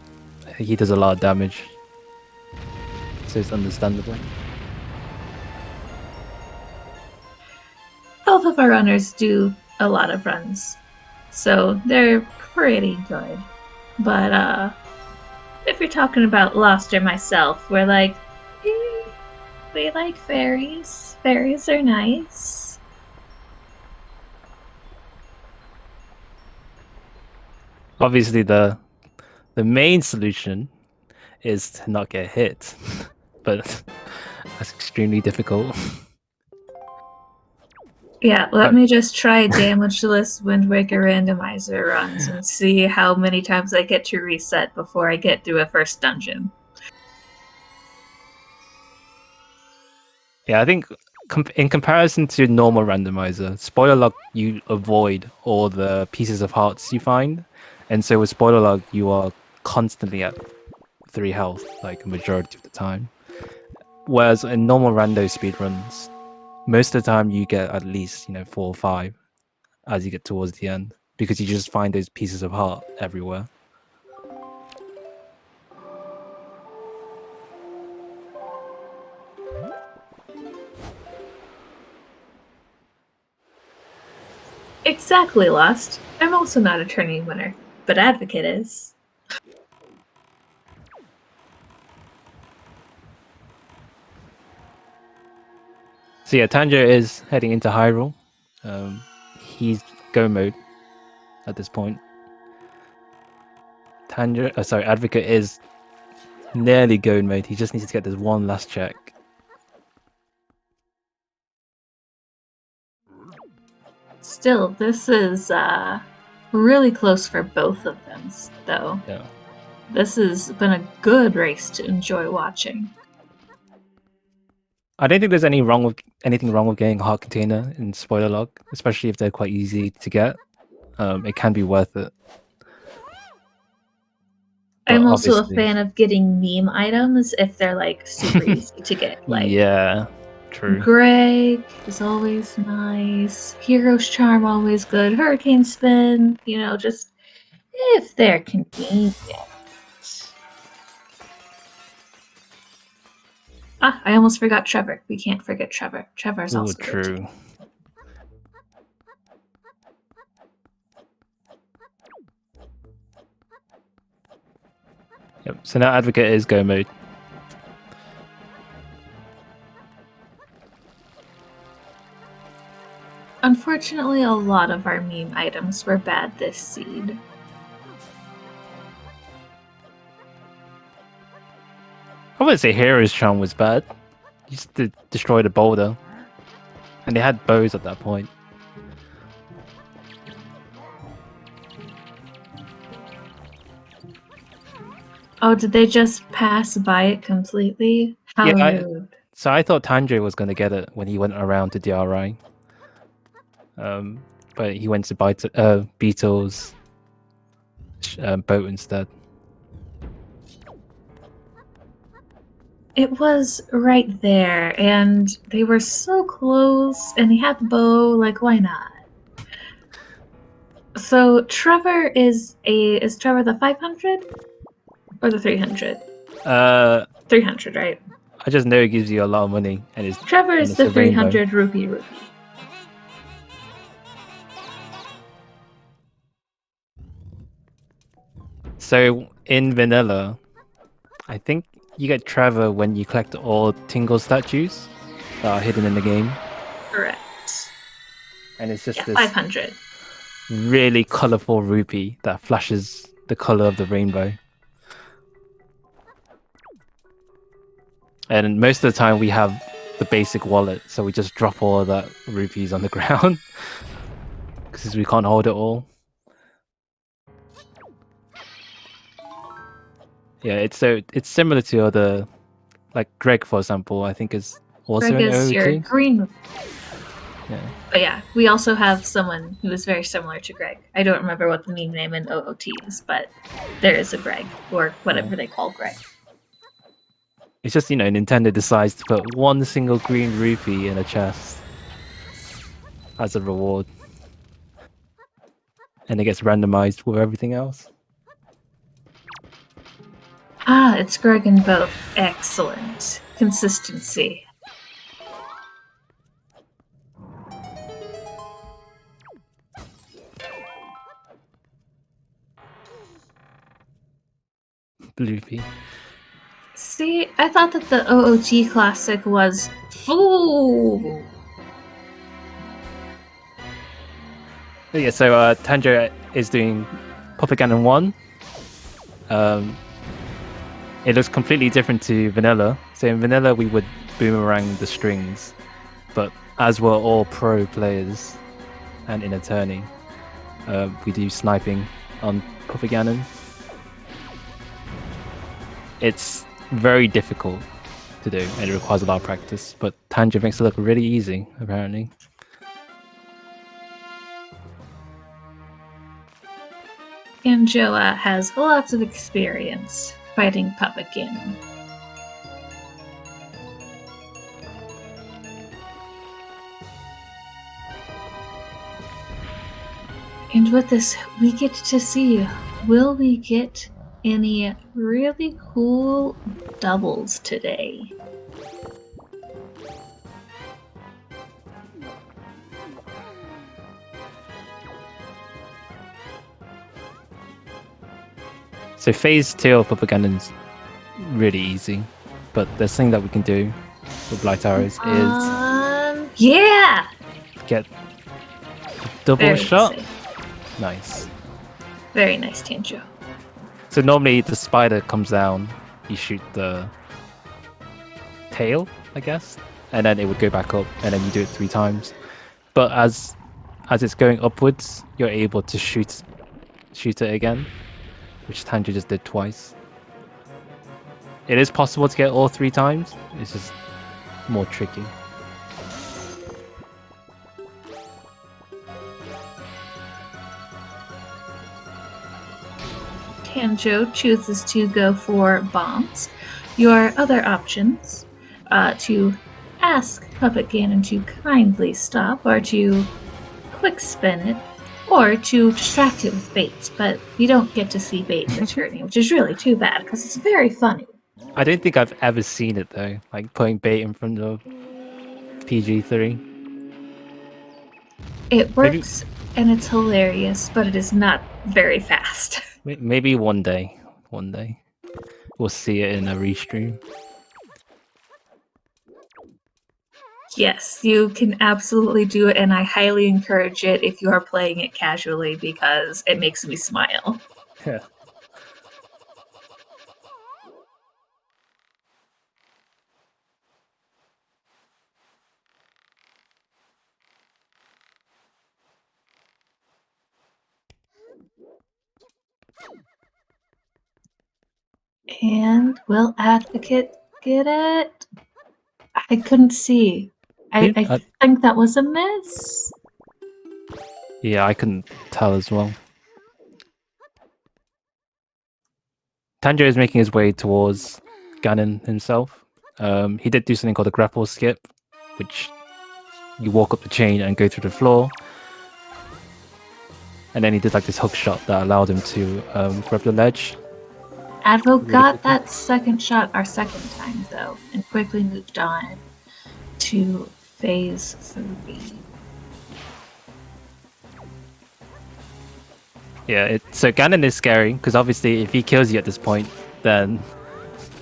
he does a lot of damage, so it's understandable.
Both of our runners do a lot of runs, so they're pretty good. But if you're talking about Lost or myself, we're like, we like fairies. Fairies are nice.
Obviously, the main solution is to not get hit, but that's extremely difficult.
Yeah, let me just try damageless Wind Waker randomizer runs and see how many times I get to reset before I get through a first dungeon.
Yeah, I think in comparison to normal randomizer, spoiler lock, you avoid all the pieces of hearts you find, and so with spoiler lock, you are constantly at 3 health, like majority of the time. Whereas in normal rando speedruns, most of the time you get at least 4 or 5 as you get towards the end, because you just find those pieces of heart everywhere.
Exactly, Lost. I'm also not a tourney winner, but Advocate is.
So yeah, Tanjiro is heading into Hyrule. He's go mode at this point. Advocate is nearly go mode. He just needs to get this one last check.
Still, this is really close for both of them, though.
Yeah.
This has been a good race to enjoy watching.
I don't think there's anything wrong with getting a heart container in spoiler lock, especially if they're quite easy to get. It can be worth it. but
I'm also a
obviously,
fan of getting meme items if they're like super easy to get. Like
yeah, true.
Greg is always nice. Hero's Charm always good. Hurricane Spin, just if they're convenient. Ah, I almost forgot Trevor. We can't forget Trevor. Trevor's
Ooh,
also good too.
true. Yep. So now Advocate is go mode.
Unfortunately, a lot of our meme items were bad this seed.
I wouldn't say Hero's Charm was bad. You just destroyed a boulder. And they had bows at that point.
Oh, did they just pass by it completely? How rude.
So I thought Tanjiro was going to get it when he went around to DRI. But he went to Beetle's boat instead.
It was right there, and they were so close, and he had the bow, like, why not? So Trevor is Trevor the 500? Or the 300? 300, right?
I just know it gives you a lot of money, and
Trevor is
it's
the
a rainbow.
300 rupee.
So in vanilla, I think you get Trevor when you collect all Tingle statues that are hidden in the game.
Correct.
And it's just this
500.
really colorful rupee that flashes the color of the rainbow. And most of the time we have the basic wallet, so we just drop all of that rupees on the ground because we can't hold it all. Yeah, it's similar to other, like Greg, for example. I think is also
Greg
an
is your
OOT.
green.
Yeah.
But yeah, we also have someone who is very similar to Greg. I don't remember what the meme name in OOT is, but there is a Greg, or whatever they call Greg.
It's just, Nintendo decides to put one single green rupee in a chest as a reward. And it gets randomized with everything else.
Ah, it's Greg in both. Excellent. Consistency.
Bloopy.
See, I thought that the OOT classic was fool.
Yeah, so Tanjiro is doing Puppet Cannon 1. It looks completely different to Vanilla. So in Vanilla, we would boomerang the strings. But as we're all pro players and in a tourney, we do sniping on Puppet Cannon. It's very difficult to do, and it requires a lot of practice. But Tanjiro makes it look really easy, apparently.
And Joa has lots of experience fighting Puppet Cannon. And with this, we get to see, will we get any really cool doubles today?
So phase 2 of Puppet Cannon's really easy, but there's something that we can do with Light Arrows is
yeah,
get double
very
shot.
safe.
Nice.
Very nice, Tanjo.
So normally the spider comes down, you shoot the tail, I guess, and then it would go back up, and then you do it 3 times. But as it's going upwards, you're able to shoot it again, which Tanjo just did twice. It is possible to get all 3 times. It's just more tricky.
Tanjo chooses to go for bombs, your other options to ask Puppet Ganon to kindly stop are to quick spin it or to distract it with bait, but you don't get to see bait in the journey, which is really too bad because it's very funny.
I don't think I've ever seen it though, like putting bait in front of PG3.
It works and it's hilarious, but it is not very fast.
Maybe one day we'll see it in a restream.
Yes, you can absolutely do it, and I highly encourage it if you are playing it casually because it makes me smile.
Yeah.
And will Advocate get it? I couldn't see. I think that was a miss.
Yeah, I couldn't tell as well. Tanjiro is making his way towards Ganon himself. He did do something called a Grapple Skip, which you walk up the chain and go through the floor. And then he did like this hook shot that allowed him to grab the ledge.
Advo
Really
got
quickly.
that second shot our second time, though, and quickly moved on to phase 3.
Yeah, so Ganon is scary because obviously if he kills you at this point, then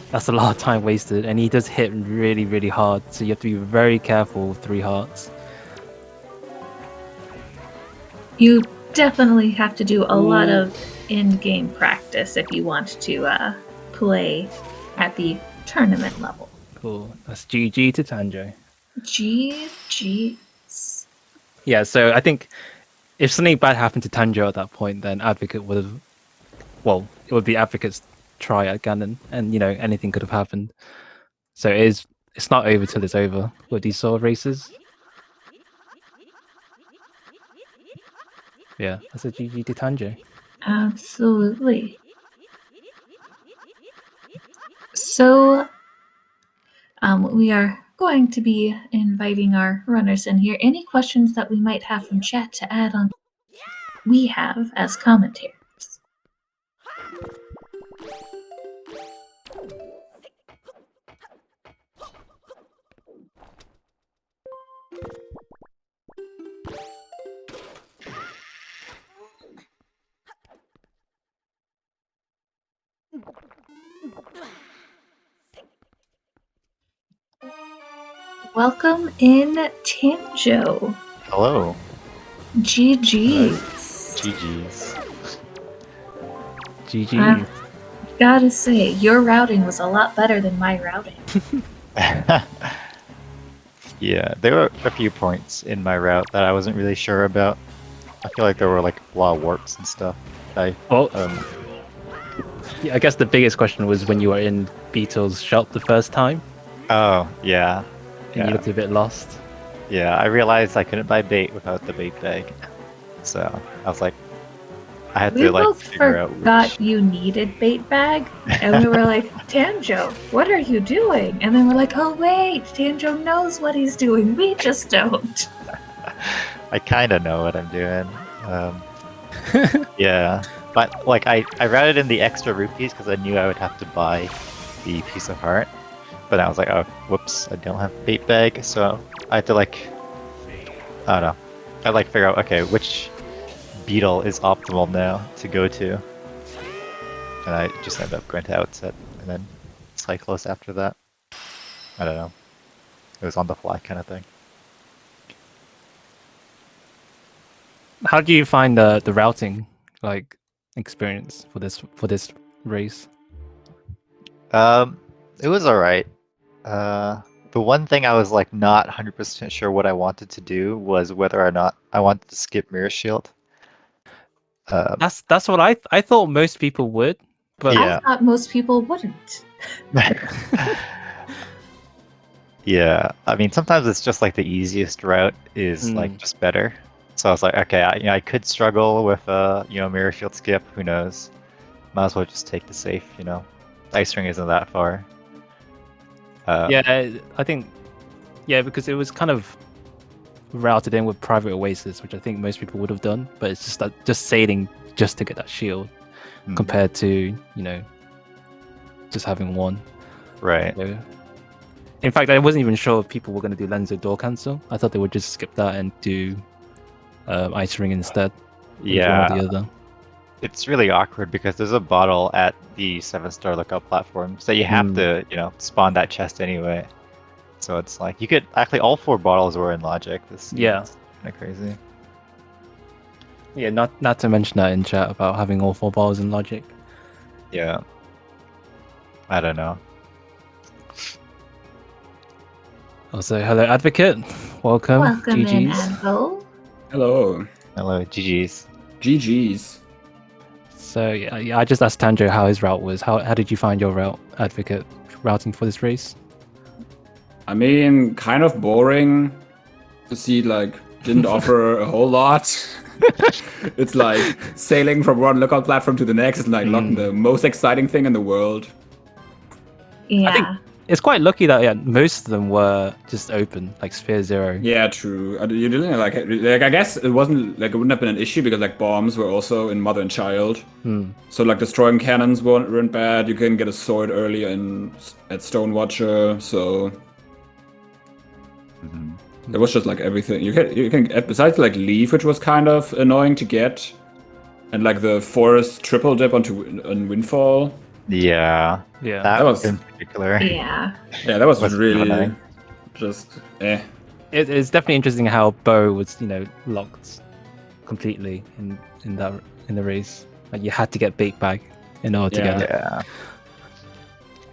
that's a lot of time wasted, and he does hit really, really hard. So you have to be very careful with 3 hearts.
You definitely have to do a lot of in-game practice if you want to play at the tournament level.
Cool. That's GG to Tanjo.
GG's.
Yeah, so I think if something bad happened to Tanjo at that point, then Advocate would have. Well, it would be Advocate's try at Ganon, and anything could have happened. So it's not over till it's over with these sort of races. Yeah, that's a GG to Tanjo.
Absolutely. So, we are going to be inviting our runners in here. Any questions that we might have from chat to add on? We have as commentators. Welcome in, Tanjo.
Hello.
GG's.
GG's.
GG.
Gotta say, your routing was a lot better than my routing.
Yeah, there were a few points in my route that I wasn't really sure about. I feel like there were like a lot of warps and stuff.
Yeah, I guess the biggest question was when you were in Beetle's shop the first time.
Oh, yeah.
And you looked a bit lost.
Yeah, I realized I couldn't buy bait without the bait bag. So I was like, I had to like figure out
which... you needed bait bag, and we were like, Tanjo, what are you doing? And then we're like, oh wait, Tanjo knows what he's doing. We just don't.
I kind of know what I'm doing. Yeah, but like I routed in the extra rupees because I knew I would have to buy the piece of heart. But I was like, oh, whoops, I don't have bait bag, so I had to like, I don't know. I'd like figure out, okay, which beetle is optimal now to go to. And I just ended up going to Outset, and then Cyclos after that. I don't know. It was on the fly kind of thing.
How do you find the routing like experience for this race?
It was alright. The one thing I was like not 100% sure what I wanted to do was whether or not I wanted to skip Mirror Shield.
That's what I thought most people would, but
yeah.
I thought most people wouldn't.
Yeah, I mean sometimes it's just like the easiest route is like just better. So I was like, okay, I could struggle with Mirror Shield skip, who knows? might as well just take the safe, you know. The ice ring isn't that far.
Yeah, I think, because it was kind of routed in with private oasis, which I think most people would have done, but it's just that just sailing just to get that shield compared to, just having one.
Right.
So, in fact, I wasn't even sure if people were going to do Lenzo door cancel. I thought they would just skip that and do ice ring instead.
Yeah.
One or the other.
It's really awkward because there's a bottle at the 7-star lookout platform, so you have to, spawn that chest anyway. So it's like you could actually all 4 bottles were in logic. This is kind of crazy.
Yeah, not to mention that in chat about having all 4 bottles in logic.
Yeah. I don't know.
Also, hello, Advocate. Welcome.
Welcome in,
GG's.
Anvil.
Hello.
Hello, GG's.
GG's.
So yeah, I just asked Tanjo how his route was. How did you find your route, Advocate, routing for this race?
I mean, kind of boring to see, like, didn't offer a whole lot. It's like sailing from one lookout platform to the next is like not the most exciting thing in the world.
Yeah.
I think it's quite lucky that most of them were just open, like Sphere 0.
Yeah, true. You didn't like I guess it wasn't like it wouldn't have been an issue because like bombs were also in Mother and Child. So like destroying cannons weren't bad. You can get a sword early at Stonewatcher. So it was just like everything. You can besides like Leaf, which was kind of annoying to get, and like the forest triple dip on Windfall.
Yeah.
That was in particular.
Yeah.
Yeah, that was
What's
really
annoying?
just
It's definitely interesting how Bo was, locked completely in the race. Like you had to get bait bag in order to get it.
Yeah.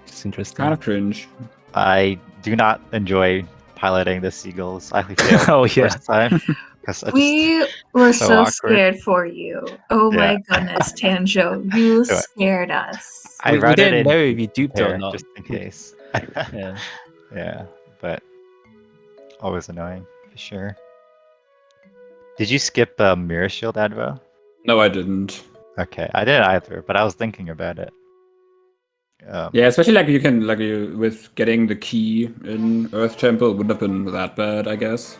It's interesting.
kind of cringe.
I do not enjoy piloting the seagulls. I actually failed
Oh,
the
yeah.
first time. 'Cause I just-
We were
so
so
awkward.
scared for you. Oh my
Yeah.
goodness, Tanjo. You
Do it.
scared us.
I
we
routed
didn't
in
know if you duped or
there
not.
just in case.
Yeah.
Yeah, but always annoying for sure. Did you skip Mirror Shield, Advo?
No, I didn't.
Okay, I didn't either, but I was thinking about it.
Yeah, especially like you with getting the key in Earth Temple wouldn't have been that bad, I guess.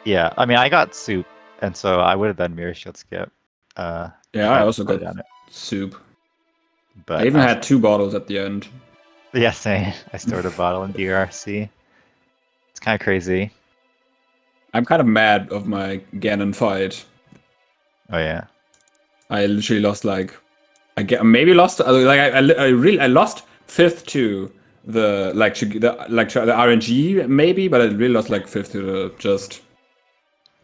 Yeah, I mean, I got soup, and so I would have done Mirror Shield skip.
Yeah,
if
I
I'd
also got
done it.
soup.
But
I even had 2 bottles at the end.
Yeah, same. I stored a bottle in DRC. It's kind of crazy.
I'm kind of mad of my Ganon fight.
Oh yeah.
I literally lost like maybe lost I lost 5th to the RNG maybe, but I really lost like 5th to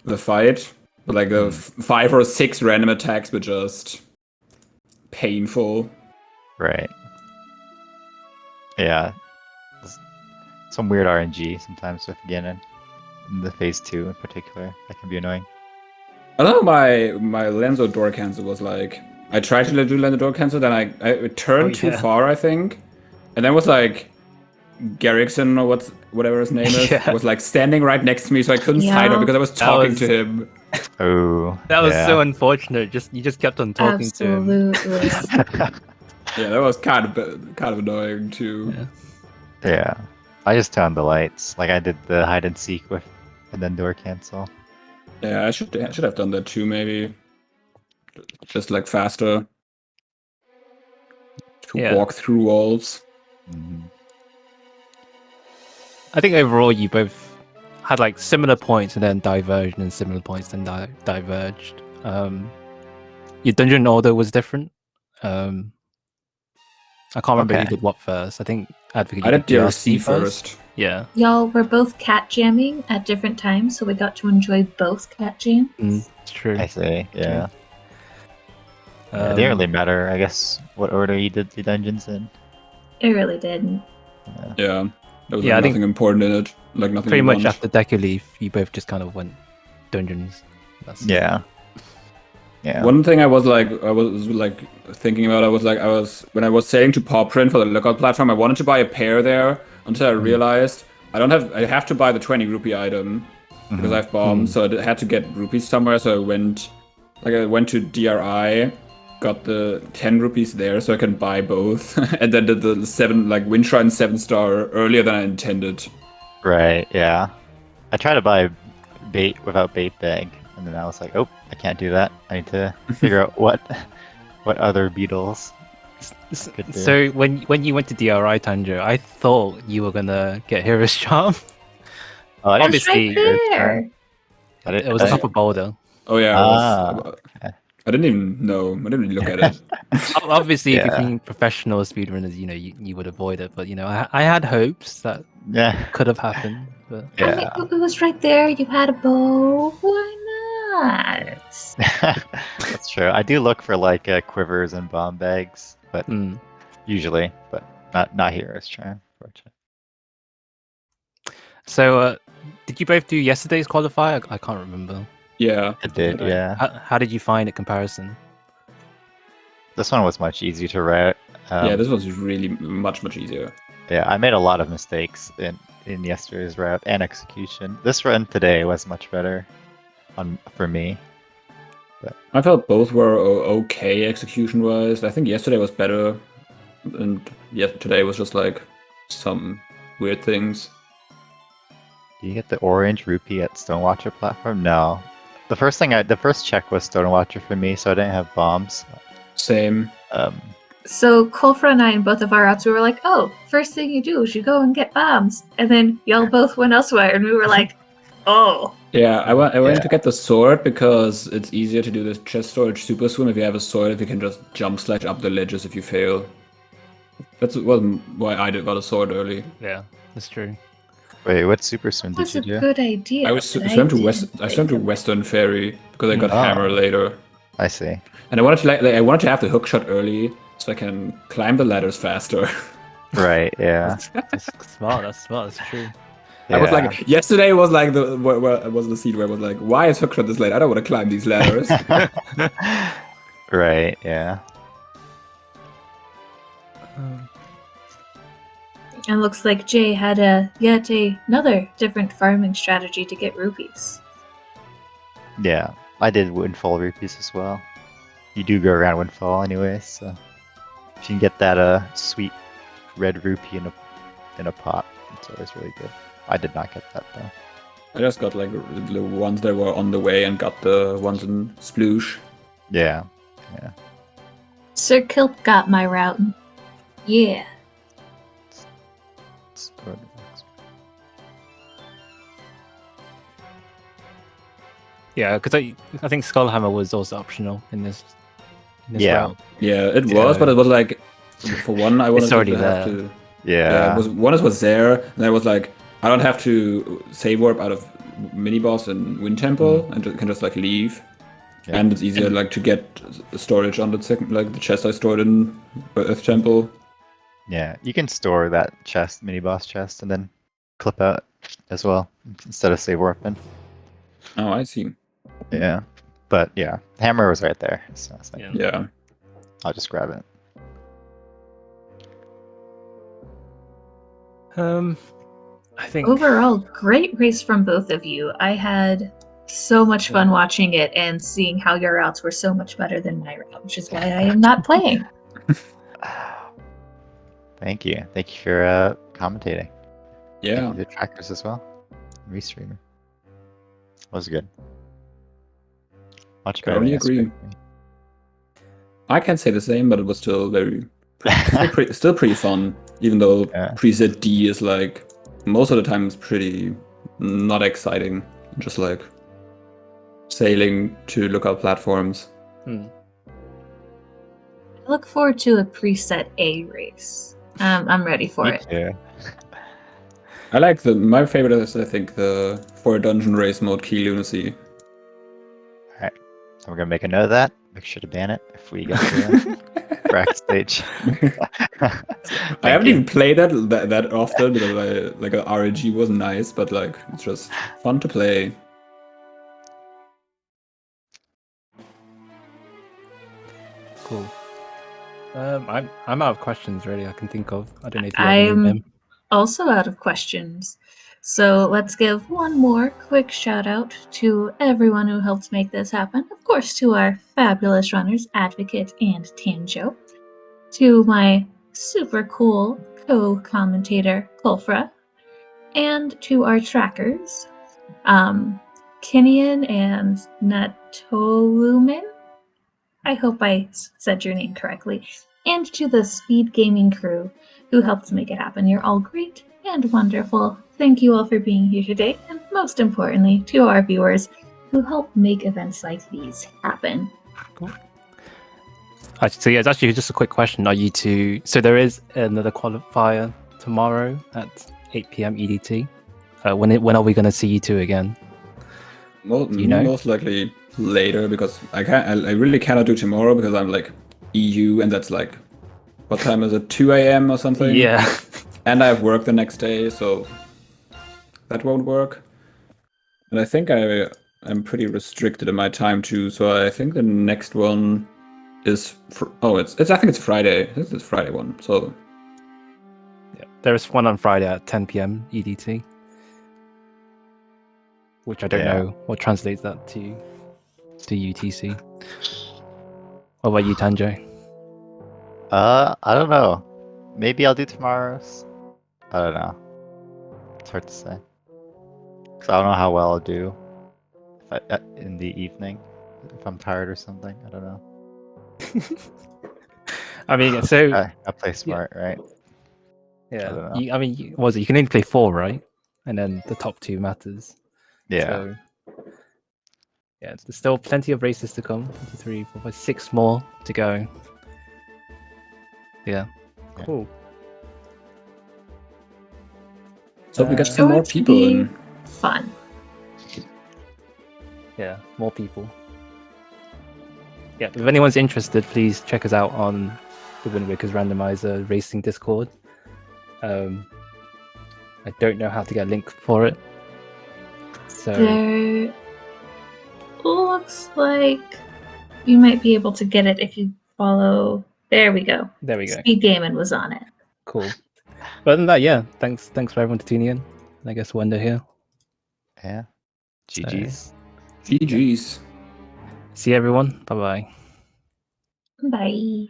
the fight. But like the 5 or 6 random attacks were just painful.
Right. Yeah. Some weird RNG sometimes with Ganon. In the phase 2 in particular. That can be annoying.
I don't know, my Lenzo door cancel was like I tried to do Lenzo door cancel, then I turned too far, I think. And then was like Garrickson or whatever his name is was like standing right next to me, so I couldn't side up because I was talking to him.
Oh.
That was so unfortunate. You just kept on talking to him.
Absolutely.
Yeah, that was kind of annoying too.
Yeah. I just turned the lights. Like I did the hide and seek with and then door cancel.
Yeah, I should have done that too, maybe. Just like faster to walk through walls.
I think overall you both had like similar points and then diverged, and similar points and diverged. Your dungeon order was different. I can't remember who did what first. I think Advocate.
I did DRC first.
Yeah.
Y'all were both cat jamming at different times, so we got to enjoy both cat jams.
It's true.
I see, yeah. It didn't really matter, I guess, what order you did the dungeons in.
It really didn't.
Yeah. There was
I
nothing
think
important in it. Like nothing.
pretty much
want.
after Deku Leaf, you both just kind of went dungeons.
Yeah.
One thing I was thinking about, when I was sailing to Pawprint for the lookout platform, I wanted to buy a pair there until I realized I have to buy the 20 rupee item because I have bombs, so I had to get rupees somewhere. So I went to DRI, got the 10 rupees there, so I can buy both, and then did the 7 like Wind Shrine 7-star earlier than I intended.
Right, yeah. I tried to buy bait without bait bag, and then I was like, oh, I can't do that. I need to figure out what other beetles. Good do.
So when you went to DRI, Tanjo, I thought you were gonna get Hero's Charm.
Oh, I didn't
It's
Obviously,
right there.
It was top of boulder.
Oh yeah,
Okay.
I didn't even know. I didn't even look at it.
Obviously, if you've
Yeah.
been professional speedrunners, you would avoid it. But I had hopes that
Yeah.
could have happened. But
I mean,
Yeah.
it was right there. You had a bow. Why not?
That's true. I do look for like quivers and bomb bags, but usually, but not Hero's Charm. Unfortunately.
so, did you both do yesterday's qualifier? I can't remember.
Yeah,
I did, yeah.
How did you find it comparison?
This one was much easier to route.
Yeah, this was really much easier.
Yeah, I made a lot of mistakes in yesterday's route and execution. This run today was much better for me.
I felt both were okay execution-wise. I think yesterday was better, and today was just like some weird things.
Do you get the orange rupee at Stonewatcher platform? No. The first check was Stonewatcher for me, so I didn't have bombs.
Same.
So Kolfra and I, in both of our routes, we were like, "Oh, first thing you do is you go and get bombs," and then y'all both went elsewhere, and we were like, "Oh."
Yeah, I went to get the sword because it's easier to do this chest storage super swim if you have a sword, if you can just jump slash up the ledges if you fail. That's why I got a sword early.
Yeah, that's true.
Wait, what super swim
That's
did
a
you do?
good idea.
I was
but
swam to
didn't
I swam to
think of-
Western Ferry because I got
Oh.
hammer later,
I see.
and I wanted to I wanted to have the hook shot early so I can climb the ladders faster.
Right, yeah.
That's smart. That's smart. That's true.
I was
Yeah.
like, yesterday was like where was the scene where I was like, why is hook shot this late? I don't want to climb these ladders.
Right, yeah.
It looks like Jay had yet another different farming strategy to get rupees.
Yeah. I did Windfall rupees as well. You do go around Windfall anyways, so if you can get that sweet red rupee in a pot, it's always really good. I did not get that though.
I just got like the ones that were on the way and got the ones in Sploosh.
Yeah. Yeah.
Sir Kilp got my route. Yeah.
It's good.
Yeah, because I think Skullhammer was also optional in this.
Yeah.
round.
Yeah, it
Yeah.
was, but it was like for one I wanted
It's already
to have
there.
to.
Yeah.
It was there, and I was like, I don't have to save warp out of mini boss and Wind Temple, and can just like leave.
Yeah.
And it's easier like to get storage on the second, like the chest I stored in Earth Temple.
Yeah, you can store that chest, mini boss chest, and then clip out as well instead of save warping.
Oh, I see.
Yeah, but yeah, hammer was right there, so I was like,
Yeah.
I'll just grab it.
I think
Overall, great race from both of you. I had so much fun watching it and seeing how your routes were so much better than my route, which is why I am not playing.
Thank you for commentating.
Yeah.
The trackers as well. Restreamer was good. Much better.
Totally
than
agree.
yesterday.
I can't say the same, but it was still still pretty fun. Even though
Yeah.
preset D is like most of the time it's pretty not exciting. Just like sailing to lookout platforms.
I look forward to a preset A race. I'm ready for
Me
it.
too.
I like my favorite is I think the for a dungeon race mode Key Lunacy.
Alright, so we're gonna make a note of that. Make sure to ban it if we get to crack stage.
I haven't even played that often because like a RNG was nice, but like it's just fun to play.
cool. I'm out of questions really. I can think of. I don't know if you have any,
I'm
Em.
also out of questions. So let's give one more quick shout out to everyone who helped make this happen. Of course, to our fabulous runners, Advocate and Tanjo. To my super cool co-commentator, Kulfra. And to our trackers, Kinian and Natolumen. I hope I said your name correctly. And to the SpeedGaming crew who helped make it happen. You're all great and wonderful. Thank you all for being here today. And most importantly, to our viewers who help make events like these happen.
Cool. So yeah, it's actually just a quick question. Are you two? So there is another qualifier tomorrow at 8 p.m. EDT. When are we going to see you two again?
Do
you know?
Most likely later, because I really cannot do tomorrow because I'm like EU, and that's like, what time is it? 2 a.m. or something?
Yeah.
And I have work the next day, so that won't work. And I think I'm pretty restricted in my time too, so I think the next one is I think it's Friday. I think it's Friday one. So
Yeah, there is one on Friday at 10 p.m. EDT, which I don't know what translates that to UTC. What about you, Tanjo?
I don't know. Maybe I'll do tomorrow's. I don't know. It's hard to say. Cause I don't know how well I'll do if in the evening, if I'm tired or something. I don't know.
I mean, so
I play smart, right?
yeah.
I don't know.
You can only play 4, right? And then the top 2 matters.
Yeah.
So, yeah, there's still plenty of races to come. 1, 2, 3, 4, 5, 6 more to go. Yeah. Cool.
So we got some more people in.
Fun.
Yeah, more people. Yeah, if anyone's interested, please check us out on the Windwakers Randomizer Racing Discord. I don't know how to get a link for it. So
there looks like you might be able to get it if you follow. There we go.
There we go.
SpeedGaming was on it.
Cool. But other than that, yeah, thanks for everyone to tuning in. I guess we'll end it here.
Yeah. GG's.
GG's.
See you, everyone. Bye-bye.
Bye.